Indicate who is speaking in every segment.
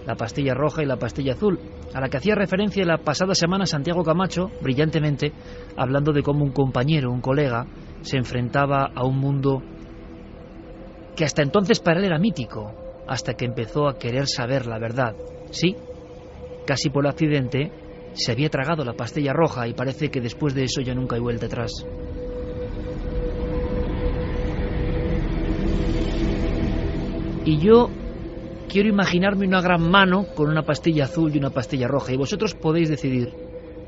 Speaker 1: la pastilla roja y la pastilla azul, a la que hacía referencia la pasada semana Santiago Camacho, brillantemente, hablando de cómo un compañero, un colega, se enfrentaba a un mundo que hasta entonces para él era mítico, hasta que empezó a querer saber la verdad. Sí, casi por accidente, se había tragado la pastilla roja y parece que después de eso ya nunca hay vuelta atrás. Y yo quiero imaginarme una gran mano con una pastilla azul y una pastilla roja, y vosotros podéis decidir.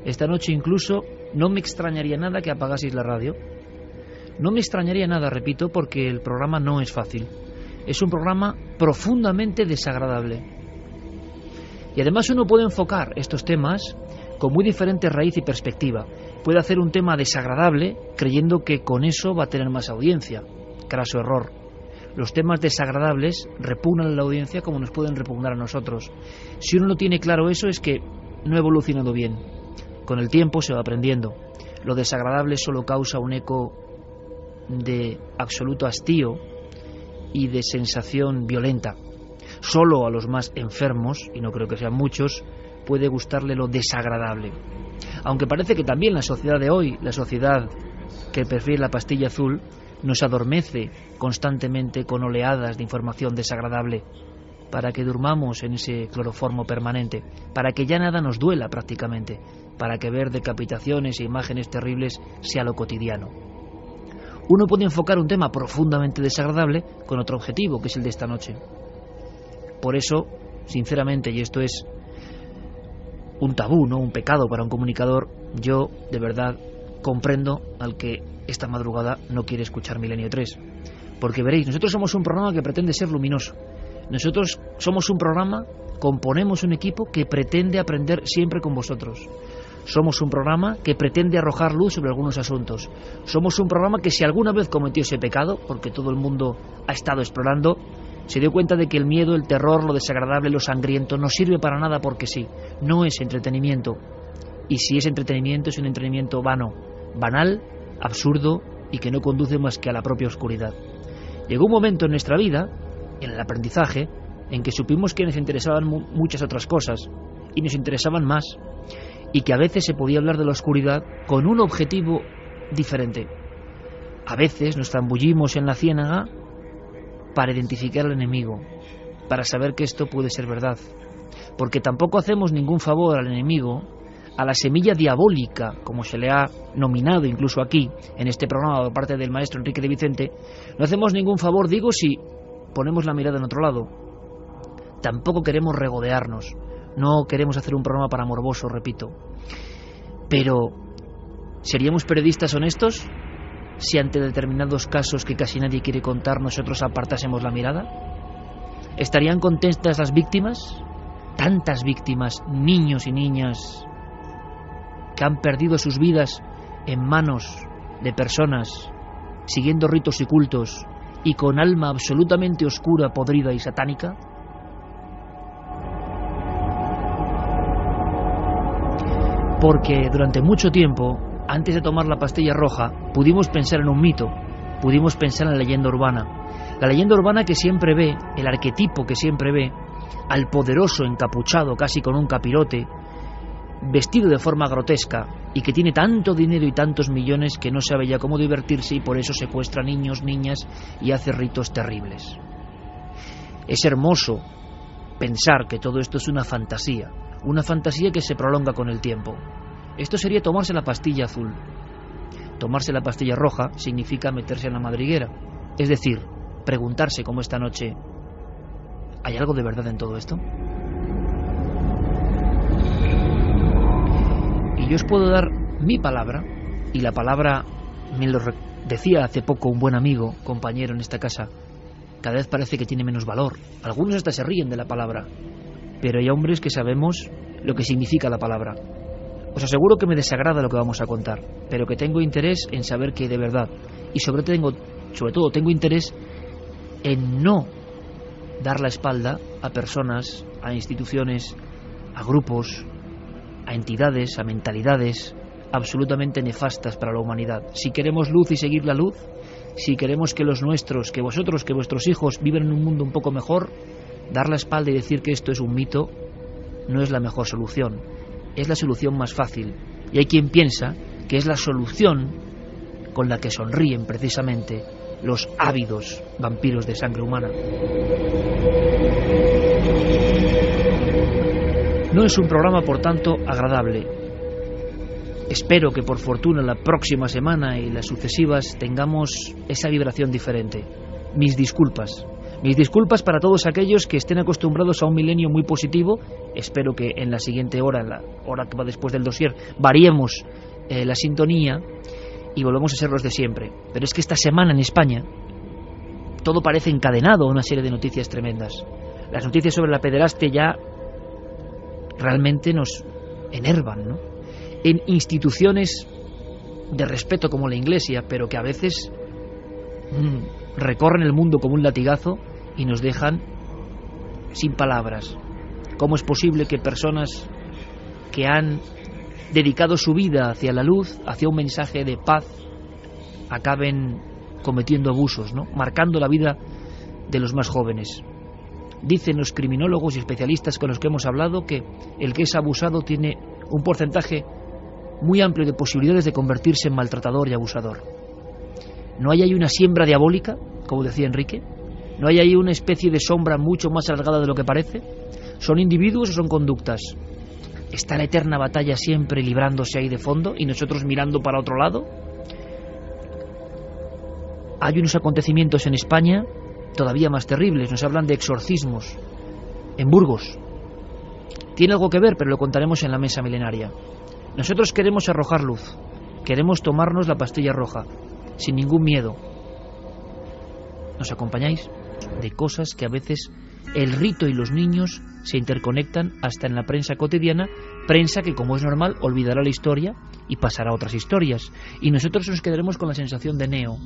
Speaker 1: Esta noche incluso no me extrañaría nada que apagaseis la radio. No me extrañaría nada, repito, porque el programa no es fácil. Es un programa profundamente desagradable. Y además uno puede enfocar estos temas con muy diferente raíz y perspectiva. Puede hacer un tema desagradable creyendo que con eso va a tener más audiencia. Craso error. Los temas desagradables repugnan a la audiencia como nos pueden repugnar a nosotros. Si uno no tiene claro eso, es que no ha evolucionado bien. Con el tiempo se va aprendiendo. Lo desagradable solo causa un eco de absoluto hastío y de sensación violenta. Solo a los más enfermos, y no creo que sean muchos, puede gustarle lo desagradable. Aunque parece que también la sociedad de hoy, la sociedad que prefiere la pastilla azul, nos adormece constantemente con oleadas de información desagradable para que durmamos en ese cloroformo permanente, para que ya nada nos duela prácticamente, para que ver decapitaciones e imágenes terribles sea lo cotidiano. Uno puede enfocar un tema profundamente desagradable con otro objetivo, que es el de esta noche. Por eso, sinceramente, y esto es un tabú, ¿no?, un pecado para un comunicador, yo de verdad comprendo al que esta madrugada no quiere escuchar Milenio 3. Porque veréis, nosotros somos un programa que pretende ser luminoso. Nosotros somos un programa, componemos un equipo que pretende aprender siempre con vosotros. Somos un programa que pretende arrojar luz sobre algunos asuntos. Somos un programa que si alguna vez cometió ese pecado, porque todo el mundo ha estado explorando, se dio cuenta de que el miedo, el terror, lo desagradable, lo sangriento no sirve para nada porque sí. No es entretenimiento. Y si es entretenimiento, es un entretenimiento vano, banal, absurdo y que no conduce más que a la propia oscuridad. Llegó un momento en nuestra vida, en el aprendizaje, en que supimos que nos interesaban muchas otras cosas y nos interesaban más, y que a veces se podía hablar de la oscuridad con un objetivo diferente. A veces nos zambullimos en la ciénaga para identificar al enemigo, para saber que esto puede ser verdad, porque tampoco hacemos ningún favor al enemigo, a la semilla diabólica, como se le ha nominado incluso aquí, en este programa por parte del maestro Enrique de Vicente. No hacemos ningún favor, digo, si ponemos la mirada en otro lado. Tampoco queremos regodearnos, no queremos hacer un programa para morbosos, repito. Pero, ¿seríamos periodistas honestos si ante determinados casos que casi nadie quiere contar nosotros apartásemos la mirada? ¿Estarían contentas las víctimas? Tantas víctimas, niños y niñas, que han perdido sus vidas en manos de personas siguiendo ritos y cultos y con alma absolutamente oscura, podrida y satánica. Porque durante mucho tiempo, antes de tomar la pastilla roja, pudimos pensar en un mito, pudimos pensar en la leyenda urbana. La leyenda urbana que siempre ve, el arquetipo que siempre ve, al poderoso encapuchado casi con un capirote, vestido de forma grotesca y que tiene tanto dinero y tantos millones que no sabe ya cómo divertirse y por eso secuestra niños, niñas y hace ritos terribles. Es hermoso pensar que todo esto es una fantasía que se prolonga con el tiempo. Esto sería tomarse la pastilla azul. Tomarse la pastilla roja significa meterse en la madriguera, es decir, preguntarse como esta noche: ¿hay algo de verdad en todo esto? Y yo os puedo dar mi palabra, y la palabra me lo decía hace poco un buen amigo, compañero en esta casa: cada vez parece que tiene menos valor. Algunos hasta se ríen de la palabra, pero hay hombres que sabemos lo que significa la palabra. Os aseguro que me desagrada lo que vamos a contar, pero que tengo interés en saber que hay de verdad, y sobre todo tengo interés en no dar la espalda a personas, a instituciones, a grupos, a entidades, a mentalidades absolutamente nefastas para la humanidad. Si queremos luz y seguir la luz, si queremos que los nuestros, que vosotros, que vuestros hijos vivan en un mundo un poco mejor, Dar la espalda y decir que esto es un mito no es la mejor solución, es la solución más fácil. Y hay quien piensa que es la solución con la que sonríen precisamente los ávidos vampiros de sangre humana. No es un programa, por tanto, agradable. Espero que por fortuna la próxima semana y las sucesivas tengamos esa vibración diferente. Mis disculpas. Mis disculpas para todos aquellos que estén acostumbrados a un milenio muy positivo. Espero que en la siguiente hora, en la hora que va después del dossier, variemos la sintonía y volvamos a ser los de siempre. Pero es que esta semana en España todo parece encadenado a una serie de noticias tremendas. Las noticias sobre la pederastia ya realmente nos enervan, ¿no? En instituciones de respeto como la Iglesia, pero que a veces recorren el mundo como un latigazo y nos dejan sin palabras. ¿Cómo es posible que personas que han dedicado su vida hacia la luz, hacia un mensaje de paz, acaben cometiendo abusos, ¿no? Marcando la vida de los más jóvenes? Dicen los criminólogos y especialistas con los que hemos hablado que el que es abusado tiene un porcentaje muy amplio de posibilidades de convertirse en maltratador y abusador. ¿No hay ahí una siembra diabólica, como decía Enrique? ¿No hay ahí una especie de sombra mucho más alargada de lo que parece? ¿Son individuos o son conductas? ¿Está la eterna batalla siempre librándose ahí de fondo y nosotros mirando para otro lado? Hay unos acontecimientos en España todavía más terribles. Nos hablan de exorcismos en Burgos. Tiene algo que ver, pero lo contaremos en la mesa milenaria. Nosotros queremos arrojar luz, queremos tomarnos la pastilla roja, sin ningún miedo. ¿Nos acompañáis? De cosas que a veces el rito y los niños se interconectan hasta en la prensa cotidiana, prensa que, como es normal, olvidará la historia y pasará a otras historias. Y nosotros nos quedaremos con la sensación de Neo.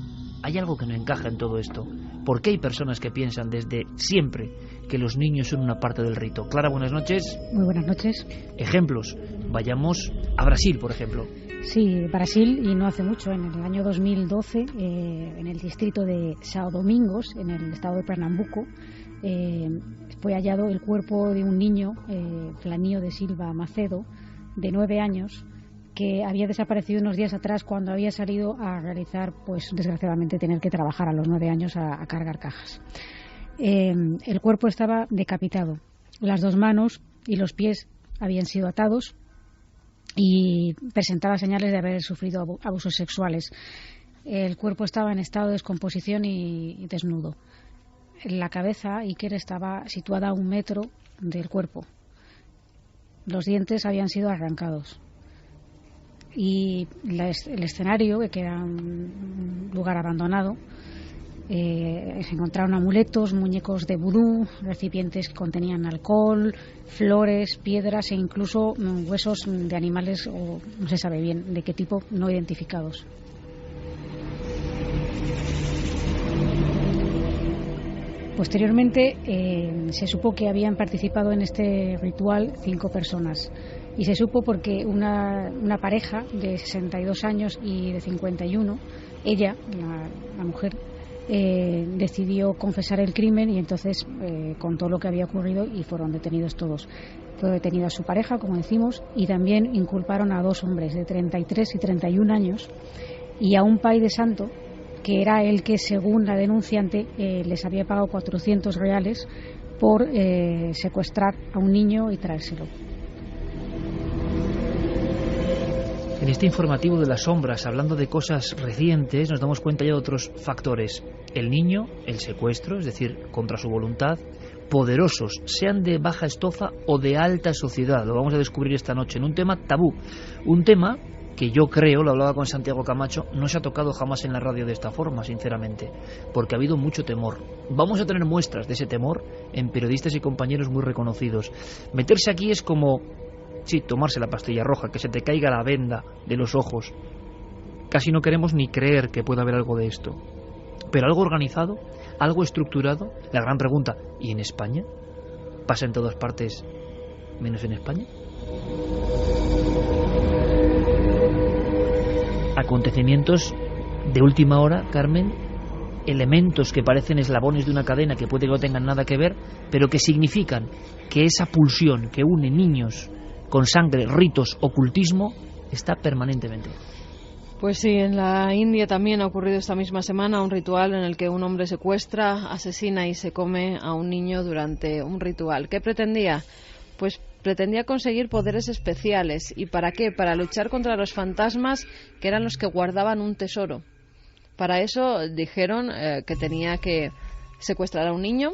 Speaker 1: Hay algo que no encaja en todo esto. ¿Por qué hay personas que piensan desde siempre que los niños son una parte del rito? Clara, buenas noches.
Speaker 2: Muy buenas noches.
Speaker 1: Ejemplos. Vayamos a Brasil, por ejemplo.
Speaker 2: Sí, Brasil, y no hace mucho, en el año 2012, en el distrito de São Domingos, en el estado de Pernambuco, fue hallado el cuerpo de un niño, Flanio de Silva Macedo, de 9 años, que había desaparecido unos días atrás cuando había salido a realizar, pues desgraciadamente, tener que trabajar a los 9 años a cargar cajas. El cuerpo estaba decapitado. Las 2 manos y los pies habían sido atados y presentaba señales de haber sufrido abusos sexuales. El cuerpo estaba en estado de descomposición y desnudo. La cabeza, Iker, estaba situada a 1 metro del cuerpo. Los dientes habían sido arrancados. Y el escenario, que era un lugar abandonado, se encontraron amuletos, muñecos de vudú, recipientes que contenían alcohol, flores, piedras e incluso huesos de animales, o no se sabe bien de qué tipo, no identificados. Posteriormente se supo que habían participado en este ritual 5 personas. Y se supo porque una pareja de 62 años y de 51, ella, la mujer, decidió confesar el crimen y entonces contó lo que había ocurrido y fueron detenidos todos. Fue detenida su pareja, como decimos, y también inculparon a 2 hombres de 33 y 31 años y a un pai de santo, que era el que, según la denunciante, les había pagado 400 reales por secuestrar a un niño y traérselo.
Speaker 1: En este informativo de las sombras, hablando de cosas recientes, nos damos cuenta ya de otros factores. El niño, el secuestro, es decir, contra su voluntad, poderosos, sean de baja estofa o de alta sociedad. Lo vamos a descubrir esta noche en un tema tabú. Un tema que yo creo, lo hablaba con Santiago Camacho, no se ha tocado jamás en la radio de esta forma, sinceramente, porque ha habido mucho temor. Vamos a tener muestras de ese temor en periodistas y compañeros muy reconocidos. Meterse aquí es como... sí, tomarse la pastilla roja, que se te caiga la venda de los ojos. Casi no queremos ni creer que pueda haber algo de esto. Pero algo organizado, algo estructurado. La gran pregunta, ¿y en España? ¿Pasa en todas partes menos en España? Acontecimientos de última hora, Carmen, elementos que parecen eslabones de una cadena que puede que no tengan nada que ver, pero que significan que esa pulsión que une niños con sangre, ritos, ocultismo, está permanentemente.
Speaker 3: Pues sí, en la India también ha ocurrido esta misma semana un ritual en el que un hombre secuestra, asesina y se come a un niño durante un ritual. ¿Qué pretendía? Pues pretendía conseguir poderes especiales. ¿Y para qué? Para luchar contra los fantasmas, que eran los que guardaban un tesoro. Para eso dijeron que tenía que secuestrar a un niño,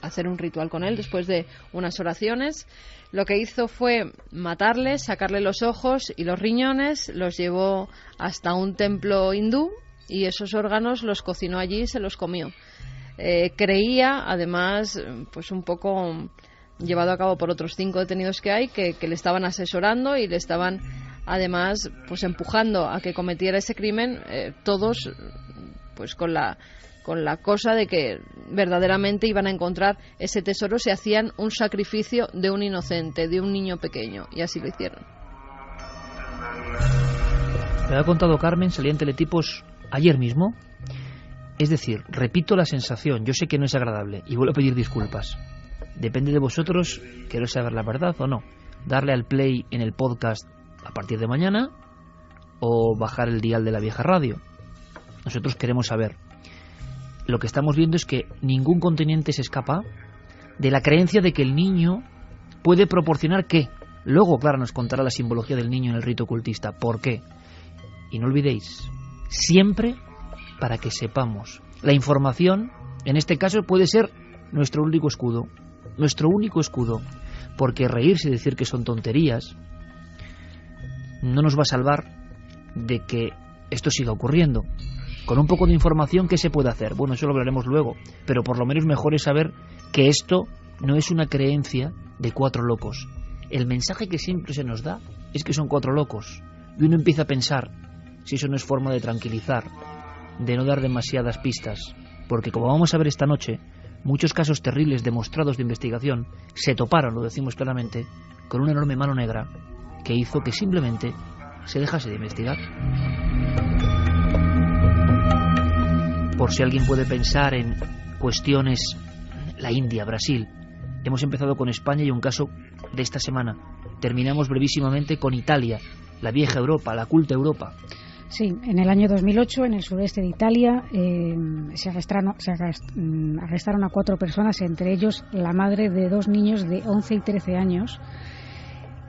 Speaker 3: hacer un ritual con él después de unas oraciones. Lo que hizo fue matarle, sacarle los ojos y los riñones, los llevó hasta un templo hindú y esos órganos los cocinó allí y se los comió. Creía, además, pues un poco llevado a cabo por otros 5 detenidos que hay, que le estaban asesorando y le estaban, además, pues empujando a que cometiera ese crimen, todos pues con la cosa de que verdaderamente iban a encontrar ese tesoro si hacían un sacrificio de un inocente, de un niño pequeño, y así lo hicieron.
Speaker 1: Me ha contado Carmen, salía en Teletipos ayer mismo. Es decir, repito la sensación, yo sé que no es agradable y vuelvo a pedir disculpas. Depende de vosotros, queréis saber la verdad o no. Darle al play en el podcast a partir de mañana o bajar el dial de la vieja radio. Nosotros queremos saber. Lo que estamos viendo es que ningún continente se escapa de la creencia de que el niño puede proporcionar qué. Luego, claro, nos contará la simbología del niño en el rito ocultista. ¿Por qué? Y no olvidéis, siempre para que sepamos. La información, en este caso, puede ser nuestro único escudo. Nuestro único escudo. Porque reírse y decir que son tonterías no nos va a salvar de que esto siga ocurriendo. Con un poco de información, ¿qué se puede hacer? Bueno, eso lo hablaremos luego, pero por lo menos mejor es saber que esto no es una creencia de 4 locos. El mensaje que siempre se nos da es que son 4 locos. Y uno empieza a pensar si eso no es forma de tranquilizar, de no dar demasiadas pistas. Porque como vamos a ver esta noche, muchos casos terribles demostrados de investigación se toparon, lo decimos claramente, con una enorme mano negra que hizo que simplemente se dejase de investigar. Por si alguien puede pensar en cuestiones, la India, Brasil. Hemos empezado con España y un caso de esta semana. Terminamos brevísimamente con Italia, la vieja Europa, la culta Europa.
Speaker 2: Sí, en el año 2008, en el sureste de Italia, se arrestaron a 4 personas, entre ellos la madre de 2 niños de 11 y 13 años,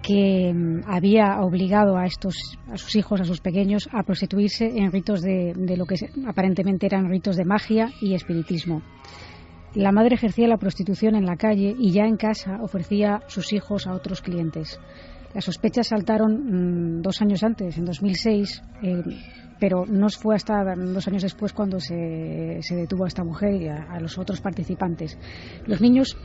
Speaker 2: que había obligado a sus hijos, a sus pequeños, a prostituirse en ritos de lo que aparentemente eran ritos de magia y espiritismo. La madre ejercía la prostitución en la calle y ya en casa ofrecía sus hijos a otros clientes. Las sospechas saltaron 2 años antes, en 2006, pero no fue hasta 2 años después cuando se detuvo a esta mujer y a los otros participantes. Los niños,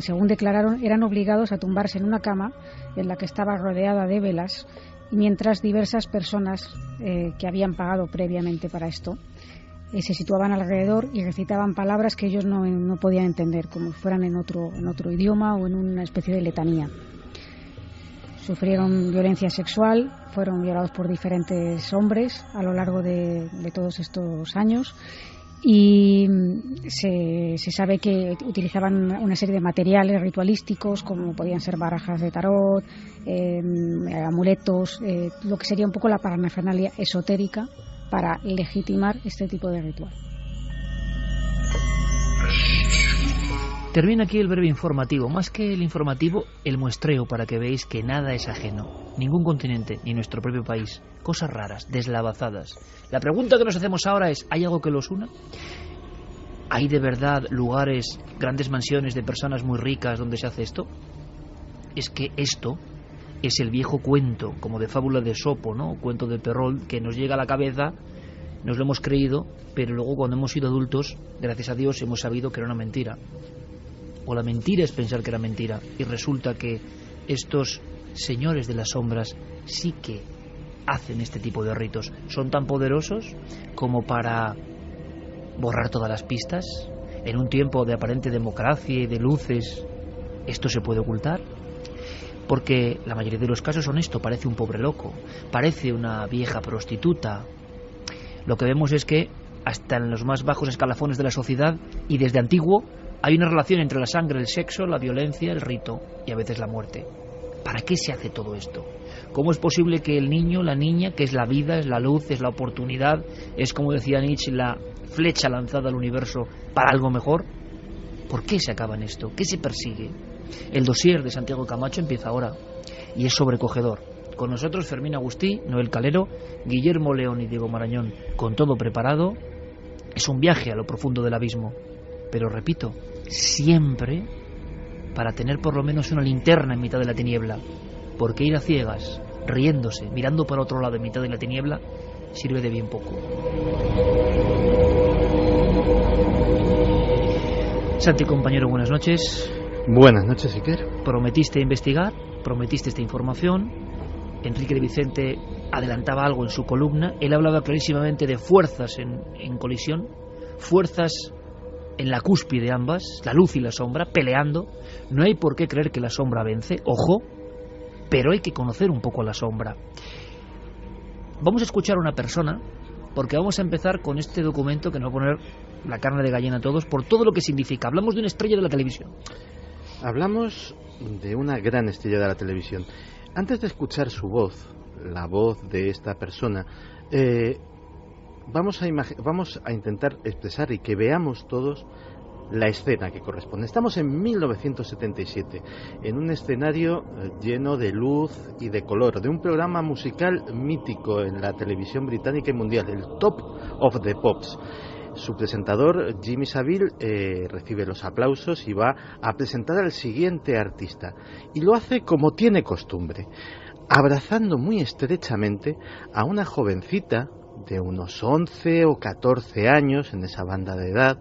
Speaker 2: según declararon, eran obligados a tumbarse en una cama en la que estaba rodeada de velas, mientras diversas personas que habían pagado previamente para esto se situaban alrededor y recitaban palabras que ellos no podían entender, como si fueran en otro idioma o en una especie de letanía. Sufrieron violencia sexual, fueron violados por diferentes hombres a lo largo de todos estos años y se sabe que utilizaban una serie de materiales ritualísticos como podían ser barajas de tarot, amuletos, lo que sería un poco la parafernalia esotérica para legitimar este tipo de ritual.
Speaker 1: Termina aquí el breve informativo, más que el informativo, el muestreo para que veáis que nada es ajeno, ningún continente, ni nuestro propio país, cosas raras, deslavazadas. La pregunta que nos hacemos ahora es, ¿hay algo que los una? ¿Hay de verdad lugares, grandes mansiones de personas muy ricas donde se hace esto? Es que esto es el viejo cuento, como de fábula de Esopo, ¿no? Cuento de Perrault, que nos llega a la cabeza, nos lo hemos creído, pero luego cuando hemos sido adultos, gracias a Dios, hemos sabido que era una mentira. O la mentira es pensar que era mentira, y resulta que estos señores de las sombras sí que hacen este tipo de ritos. Son tan poderosos como para borrar todas las pistas. En un tiempo de aparente democracia y de luces, ¿esto se puede ocultar? Porque la mayoría de los casos son esto, parece un pobre loco, parece una vieja prostituta. Lo que vemos es que hasta en los más bajos escalafones de la sociedad, y desde antiguo hay una relación entre la sangre, el sexo, la violencia, el rito y a veces la muerte. ¿Para qué se hace todo esto? ¿Cómo es posible que el niño, la niña, que es la vida, es la luz, es la oportunidad, es, como decía Nietzsche, la flecha lanzada al universo para algo mejor? ¿Por qué se acaba en esto? ¿Qué se persigue? El dossier de Santiago Camacho empieza ahora y es sobrecogedor. Con nosotros Fermín Agustí, Noel Calero, Guillermo León y Diego Marañón, con todo preparado. Es un viaje a lo profundo del abismo, pero repito, siempre para tener por lo menos una linterna en mitad de la tiniebla, porque ir a ciegas, riéndose, mirando para otro lado en mitad de la tiniebla, sirve de bien poco. Santi, compañero, buenas noches.
Speaker 4: Buenas noches, Iker.
Speaker 1: Prometiste investigar, prometiste esta información. Enrique de Vicente adelantaba algo en su columna. Él hablaba clarísimamente de fuerzas en colisión, fuerzas en la cúspide ambas, la luz y la sombra, peleando. No hay por qué creer que la sombra vence, ojo, pero hay que conocer un poco a la sombra. Vamos a escuchar a una persona, porque vamos a empezar con este documento que nos va a poner la carne de gallina a todos, por todo lo que significa. Hablamos de una estrella de la televisión.
Speaker 4: Hablamos de una gran estrella de la televisión. Antes de escuchar su voz, la voz de esta persona, vamos a intentar expresar y que veamos todos la escena que corresponde. Estamos en 1977, en un escenario lleno de luz y de color, de un programa musical mítico en la televisión británica y mundial, el Top of the Pops. Su presentador, Jimmy Savile, recibe los aplausos y va a presentar al siguiente artista. Y lo hace como tiene costumbre, abrazando muy estrechamente a una jovencita de unos 11 o 14 años, en esa banda de edad,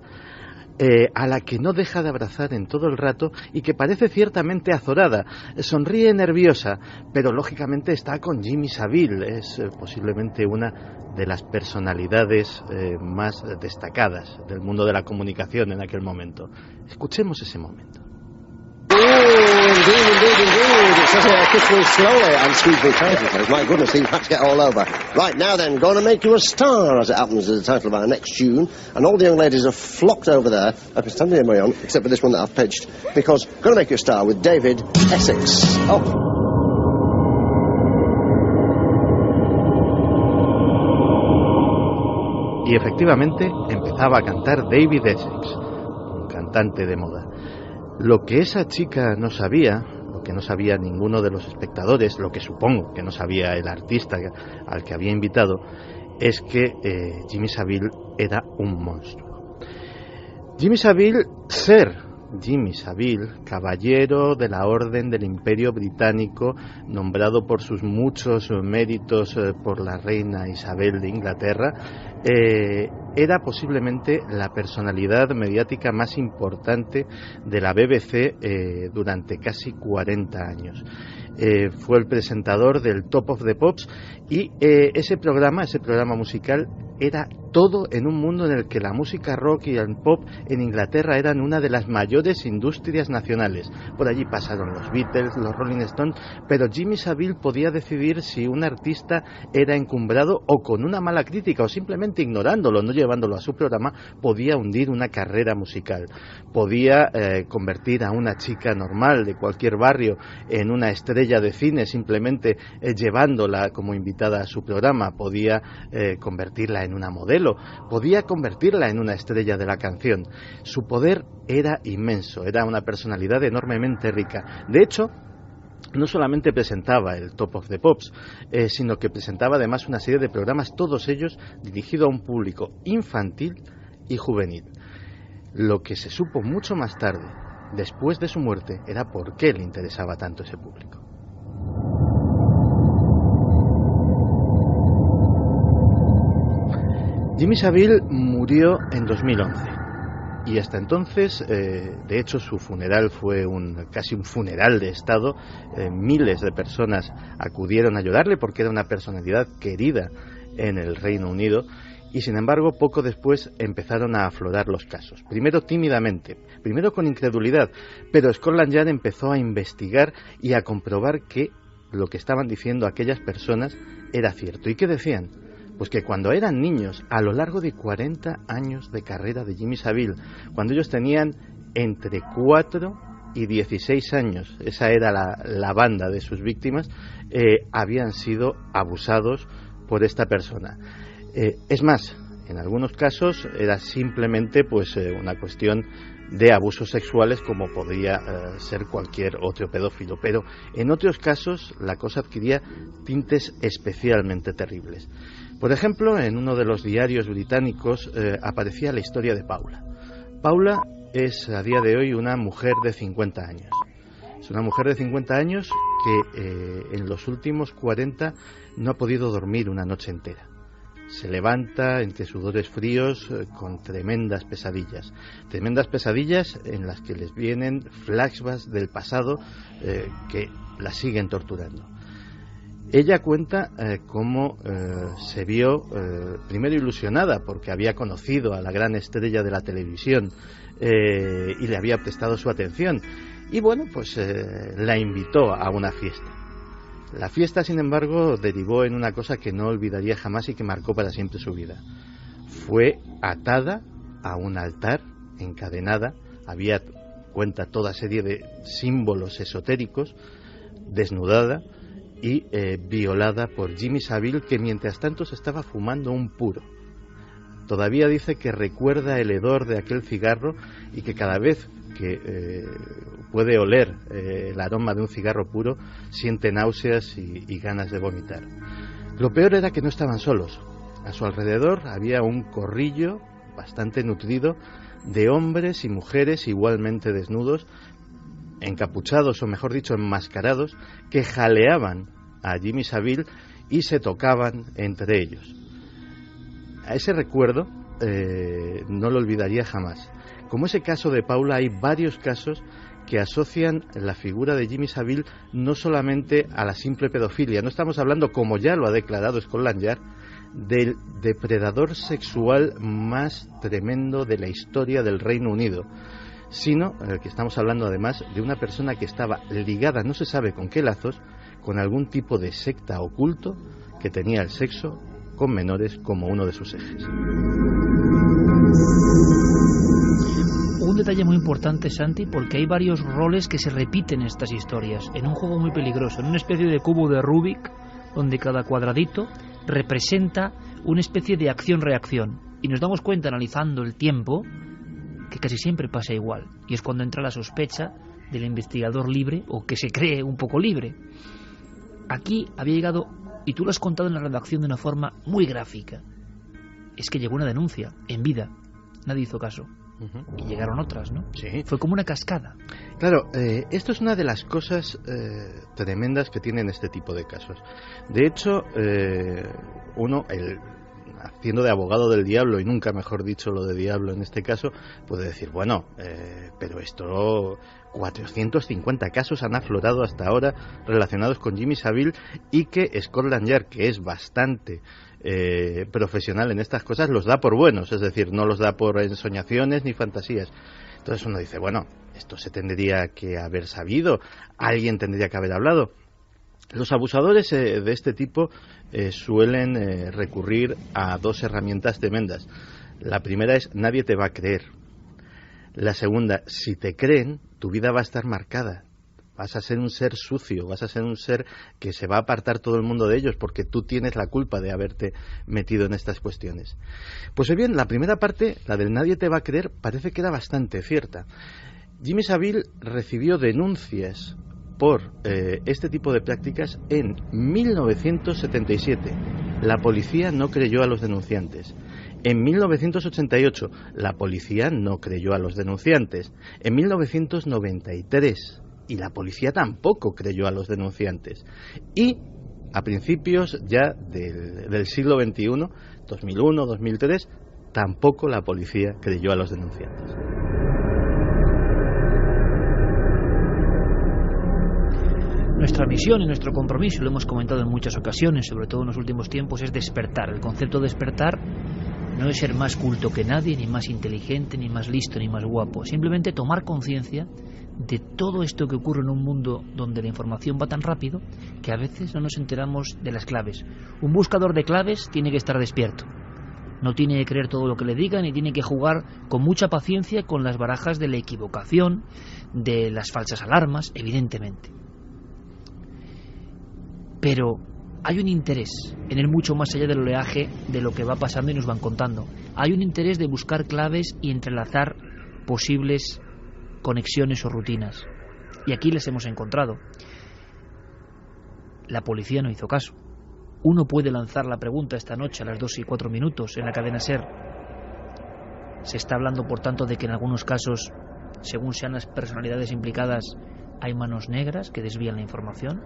Speaker 4: a la que no deja de abrazar en todo el rato y que parece ciertamente azorada. Sonríe nerviosa, pero lógicamente está con Jimmy Savile. Es posiblemente una de las personalidades más destacadas del mundo de la comunicación en aquel momento. Escuchemos ese momento.
Speaker 5: Indeed. It says here, kiss me slowly and squeeze me tightly. My goodness, these hats get all over. Right, now then, gonna make you a star, as it happens, is the title of our next tune. And all the young ladies have flocked over there. I can stand here, Marion, except for this one that I've pitched. Because gonna make you a star with David Essex. Oh.
Speaker 4: Y efectivamente empezaba a cantar David Essex, un cantante de moda. Lo que esa chica no sabía, lo que no sabía ninguno de los espectadores, lo que supongo que no sabía el artista al que había invitado, es que Jimmy Savile era un monstruo. Jimmy Savile, caballero de la Orden del Imperio Británico, nombrado por sus muchos méritos por la reina Isabel de Inglaterra, era posiblemente la personalidad mediática más importante de la BBC durante casi 40 años. Fue el presentador del Top of the Pops y ese programa musical era todo en un mundo en el que la música rock y el pop en Inglaterra eran una de las mayores industrias nacionales. Por allí pasaron los Beatles, los Rolling Stones, pero Jimmy Savile podía decidir si un artista era encumbrado o con una mala crítica o simplemente ignorándolo, no llevándolo a su programa, podía hundir una carrera musical. Podía convertir a una chica normal de cualquier barrio en una estrella de cine simplemente llevándola como invitada a su programa. Podía convertirla en una modelo, podía convertirla en una estrella de la canción. Su poder era inmenso, era una personalidad enormemente rica. De hecho, no solamente presentaba el Top of the Pops, sino que presentaba además una serie de programas, todos ellos dirigidos a un público infantil y juvenil. Lo que se supo mucho más tarde, después de su muerte, era por qué le interesaba tanto ese público. Jimmy Savile murió en 2011 y hasta entonces, de hecho, su funeral fue casi un funeral de Estado. Miles de personas acudieron a ayudarle porque era una personalidad querida en el Reino Unido y, sin embargo, poco después empezaron a aflorar los casos. Primero tímidamente, primero con incredulidad, pero Scotland Yard empezó a investigar y a comprobar que lo que estaban diciendo aquellas personas era cierto. ¿Y qué decían? Pues que cuando eran niños, a lo largo de 40 años de carrera de Jimmy Savile, cuando ellos tenían entre 4 y 16 años, esa era la banda de sus víctimas, habían sido abusados por esta persona. Es más, en algunos casos era simplemente pues una cuestión de abusos sexuales, como podría ser cualquier otro pedófilo, pero en otros casos la cosa adquiría tintes especialmente terribles. Por ejemplo, en uno de los diarios británicos aparecía la historia de Paula. Paula es a día de hoy una mujer de 50 años. Es una mujer de 50 años que en los últimos 40 no ha podido dormir una noche entera. Se levanta entre sudores fríos con tremendas pesadillas en las que les vienen flashbacks del pasado que la siguen torturando. Ella cuenta cómo se vio primero ilusionada porque había conocido a la gran estrella de la televisión y le había prestado su atención, y bueno, pues la invitó a una fiesta. La fiesta, sin embargo, derivó en una cosa que no olvidaría jamás y que marcó para siempre su vida. Fue atada a un altar, encadenada, había, cuenta, toda serie de símbolos esotéricos, desnudada y violada por Jimmy Savile, que mientras tanto se estaba fumando un puro. Todavía dice que recuerda el hedor de aquel cigarro y que cada vez que puede oler el aroma de un cigarro puro siente náuseas y ganas de vomitar. Lo peor era que no estaban solos. A su alrededor había un corrillo bastante nutrido de hombres y mujeres igualmente desnudos, encapuchados o mejor dicho enmascarados, que jaleaban a Jimmy Savile y se tocaban entre ellos. A ese recuerdo no lo olvidaría jamás. Como ese caso de Paula, hay varios casos que asocian la figura de Jimmy Savile no solamente a la simple pedofilia. No estamos hablando, como ya lo ha declarado Scotland Yard, del depredador sexual más tremendo de la historia del Reino Unido, sino que estamos hablando además de una persona que estaba ligada, no se sabe con qué lazos, con algún tipo de secta oculto que tenía el sexo con menores como uno de sus ejes.
Speaker 1: Un detalle muy importante, Santi, porque hay varios roles que se repiten en estas historias, en un juego muy peligroso, en una especie de cubo de Rubik, donde cada cuadradito representa una especie de acción-reacción. Y nos damos cuenta, analizando el tiempo, que casi siempre pasa igual. Y es cuando entra la sospecha del investigador libre, o que se cree un poco libre. Aquí había llegado, y tú lo has contado en la redacción de una forma muy gráfica, es que llegó una denuncia en vida, nadie hizo caso. Y llegaron otras, ¿no?
Speaker 4: Sí.
Speaker 1: Fue como una cascada.
Speaker 4: Claro, esto es una de las cosas tremendas que tienen este tipo de casos. De hecho, uno, haciendo de abogado del diablo, y nunca mejor dicho lo de diablo en este caso, puede decir, bueno, pero esto, 450 casos han aflorado hasta ahora relacionados con Jimmy Savile, y que Scotland Yard, que es bastante profesional en estas cosas, los da por buenos, es decir, no los da por ensoñaciones ni fantasías. Entonces uno dice, bueno, esto se tendría que haber sabido, alguien tendría que haber hablado. Los abusadores de este tipo suelen recurrir a dos herramientas tremendas. La primera es, nadie te va a creer. La segunda, si te creen, tu vida va a estar marcada. Vas a ser un ser sucio, vas a ser un ser que se va a apartar todo el mundo de ellos porque tú tienes la culpa de haberte metido en estas cuestiones. Pues bien, la primera parte, la del nadie te va a creer, parece que era bastante cierta. Jimmy Savile recibió denuncias por este tipo de prácticas en 1977. La policía no creyó a los denunciantes. En 1988, la policía no creyó a los denunciantes. En 1993... y la policía tampoco creyó a los denunciantes. Y a principios ya del siglo XXI, 2001, 2003, tampoco la policía creyó a los denunciantes.
Speaker 1: Nuestra misión y nuestro compromiso, lo hemos comentado en muchas ocasiones, sobre todo en los últimos tiempos, es despertar. El concepto de despertar no es ser más culto que nadie, ni más inteligente, ni más listo, ni más guapo. Simplemente tomar conciencia de todo esto que ocurre en un mundo donde la información va tan rápido que a veces no nos enteramos de las claves. Un buscador de claves tiene que estar despierto. No tiene que creer todo lo que le digan y tiene que jugar con mucha paciencia con las barajas de la equivocación, de las falsas alarmas, evidentemente. Pero hay un interés en él mucho más allá del oleaje de lo que va pasando y nos van contando. Hay un interés de buscar claves y entrelazar posibles conexiones o rutinas. Y aquí les hemos encontrado. La policía no hizo caso. Uno puede lanzar la pregunta esta noche a las 2:04 en la cadena SER. Se está hablando, por tanto, de que en algunos casos, según sean las personalidades implicadas, hay manos negras que desvían la información.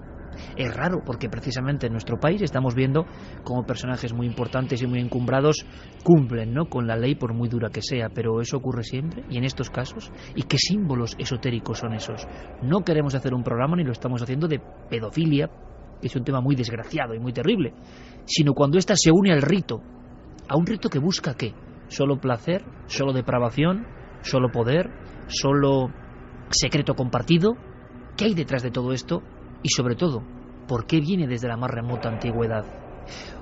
Speaker 1: Es raro porque precisamente en nuestro país estamos viendo cómo personajes muy importantes y muy encumbrados cumplen, ¿no?, con la ley por muy dura que sea, pero eso ocurre siempre y en estos casos. ¿Y qué símbolos esotéricos son esos? No queremos hacer un programa ni lo estamos haciendo de pedofilia, que es un tema muy desgraciado y muy terrible, sino cuando ésta se une al rito, a un rito que busca ¿qué? Solo placer, solo depravación, solo poder, solo secreto compartido. ¿Qué hay detrás de todo esto? Y sobre todo, ¿por qué viene desde la más remota antigüedad?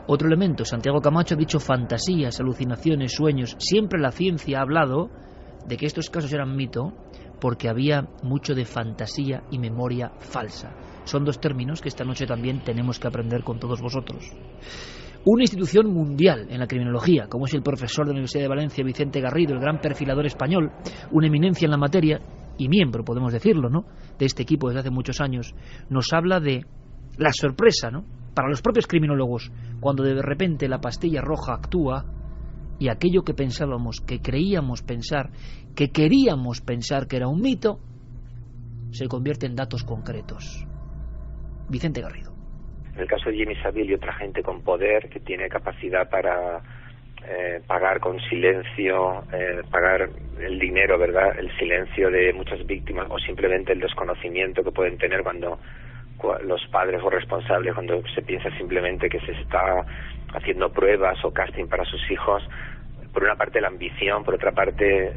Speaker 1: Otro elemento, Santiago Camacho ha dicho fantasías, alucinaciones, sueños. Siempre la ciencia ha hablado de que estos casos eran mito porque había mucho de fantasía y memoria falsa. Son dos términos que esta noche también tenemos que aprender con todos vosotros. Una institución mundial en la criminología, como es el profesor de la Universidad de Valencia, Vicente Garrido, el gran perfilador español, una eminencia en la materia y miembro, podemos decirlo, ¿no?, de este equipo desde hace muchos años, nos habla de la sorpresa, ¿no?, para los propios criminólogos, cuando de repente la pastilla roja actúa y aquello que pensábamos, que creíamos pensar, que queríamos pensar que era un mito, se convierte en datos concretos. Vicente Garrido.
Speaker 6: En el caso de Jimmy Savile y otra gente con poder que tiene capacidad para pagar con silencio, pagar el dinero, ¿verdad?, el silencio de muchas víctimas o simplemente el desconocimiento que pueden tener cuando los padres o responsables, cuando se piensa simplemente que se está haciendo pruebas o casting para sus hijos. Por una parte la ambición, por otra parte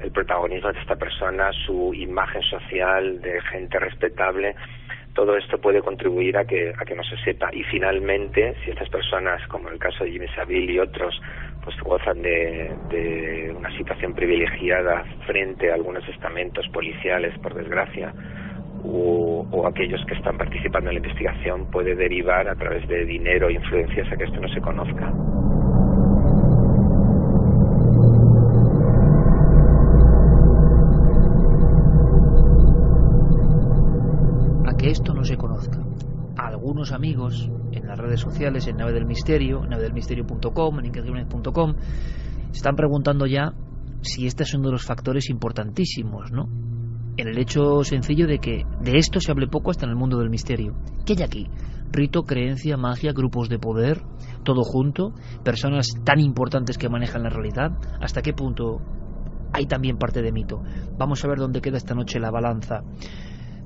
Speaker 6: el protagonismo de esta persona, su imagen social de gente respetable. Todo esto puede contribuir a que no se sepa. Y finalmente, si estas personas, como en el caso de Jimmy Savile y otros, pues gozan de una situación privilegiada frente a algunos estamentos policiales, por desgracia, o aquellos que están participando en la investigación, puede derivar a través de dinero e influencias a que esto no se conozca.
Speaker 1: Que esto no se conozca. A algunos amigos en las redes sociales, en Nave del Misterio, navedelmisterio.com, en inquietudes.com, están preguntando ya si este es uno de los factores importantísimos, ¿no?, en el hecho sencillo de que de esto se hable poco hasta en el mundo del misterio. ¿Qué hay aquí? Rito, creencia, magia, grupos de poder, todo junto, personas tan importantes que manejan la realidad. ¿Hasta qué punto hay también parte de mito? Vamos a ver dónde queda esta noche la balanza.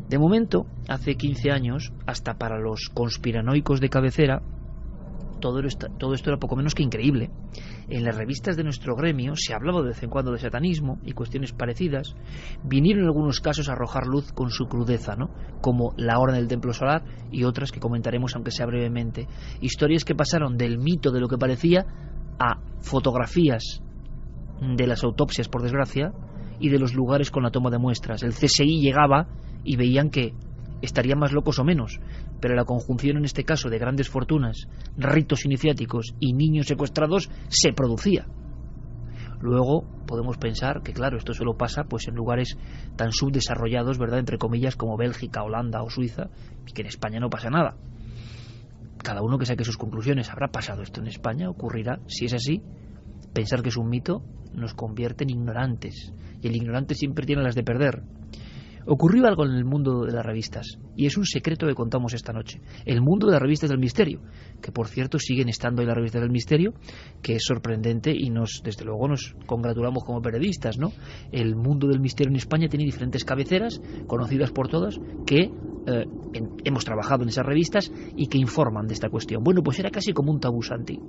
Speaker 1: De momento, hace 15 años, hasta para los conspiranoicos de cabecera, todo esto era poco menos que increíble. En las revistas de nuestro gremio se hablaba de vez en cuando de satanismo y cuestiones parecidas. Vinieron en algunos casos a arrojar luz con su crudeza, ¿no?, como La Orden del Templo Solar y otras que comentaremos aunque sea brevemente. Historias que pasaron del mito de lo que parecía a fotografías de las autopsias, por desgracia, y de los lugares con la toma de muestras. El CSI llegaba y veían que estarían más locos o menos, pero la conjunción en este caso de grandes fortunas, ritos iniciáticos y niños secuestrados se producía. Luego podemos pensar que claro, esto solo pasa pues en lugares tan subdesarrollados, ¿verdad?, entre comillas, como Bélgica, Holanda o Suiza, y que en España no pasa nada. Cada uno que saque sus conclusiones. ¿Habrá pasado esto en España? ¿Ocurrirá? Si es así, pensar que es un mito nos convierte en ignorantes, y el ignorante siempre tiene las de perder. Ocurrió algo en el mundo de las revistas, y es un secreto que contamos esta noche. El mundo de las revistas del misterio, que por cierto siguen estando en las revistas del misterio, que es sorprendente y desde luego nos congratulamos como periodistas, ¿no? El mundo del misterio en España tiene diferentes cabeceras, conocidas por todas, que hemos trabajado en esas revistas y que informan de esta cuestión. Bueno, pues era casi como un tabú, Santi.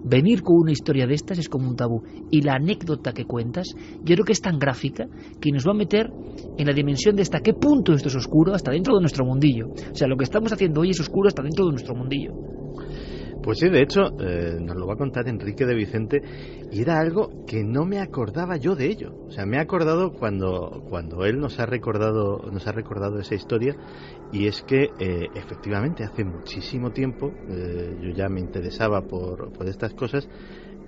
Speaker 1: Venir con una historia de estas es como un tabú. Y la anécdota que cuentas, yo creo que es tan gráfica que nos va a meter en la dimensión de hasta qué punto esto es oscuro, hasta dentro de nuestro mundillo. O sea, lo que estamos haciendo hoy es oscuro hasta dentro de nuestro mundillo.
Speaker 4: Pues sí, de hecho, nos lo va a contar Enrique de Vicente, y era algo que no me acordaba yo de ello. O sea, me he acordado cuando él nos ha recordado esa historia, y es que efectivamente hace muchísimo tiempo yo ya me interesaba por estas cosas,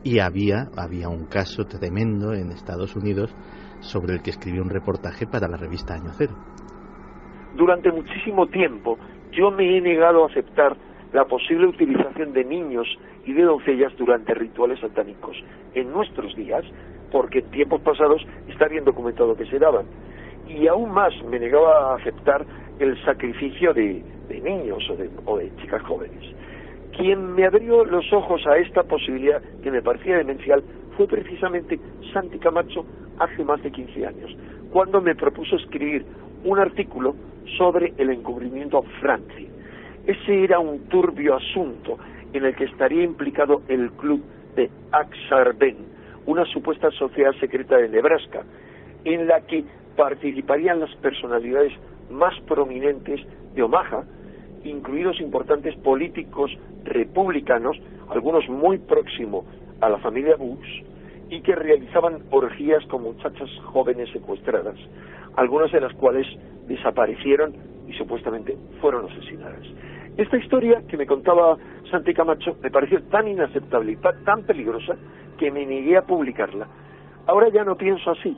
Speaker 4: y había un caso tremendo en Estados Unidos sobre el que escribí un reportaje para la revista Año Cero.
Speaker 7: Durante muchísimo tiempo yo me he negado a aceptar la posible utilización de niños y de doncellas durante rituales satánicos en nuestros días, porque en tiempos pasados está bien documentado que se daban. Y aún más me negaba a aceptar el sacrificio de niños o de chicas jóvenes. Quien me abrió los ojos a esta posibilidad que me parecía demencial fue precisamente Santi Camacho hace más de 15 años, cuando me propuso escribir un artículo sobre el encubrimiento Franzi. Ese era un turbio asunto en el que estaría implicado el club de Ak-Sar-Ben, una supuesta sociedad secreta de Nebraska, en la que participarían las personalidades más prominentes de Omaha, incluidos importantes políticos republicanos, algunos muy próximos a la familia Bush, y que realizaban orgías con muchachas jóvenes secuestradas, algunas de las cuales desaparecieron y supuestamente fueron asesinadas. Esta historia que me contaba Santi Camacho me pareció tan inaceptable y tan peligrosa que me negué a publicarla. Ahora ya no pienso así.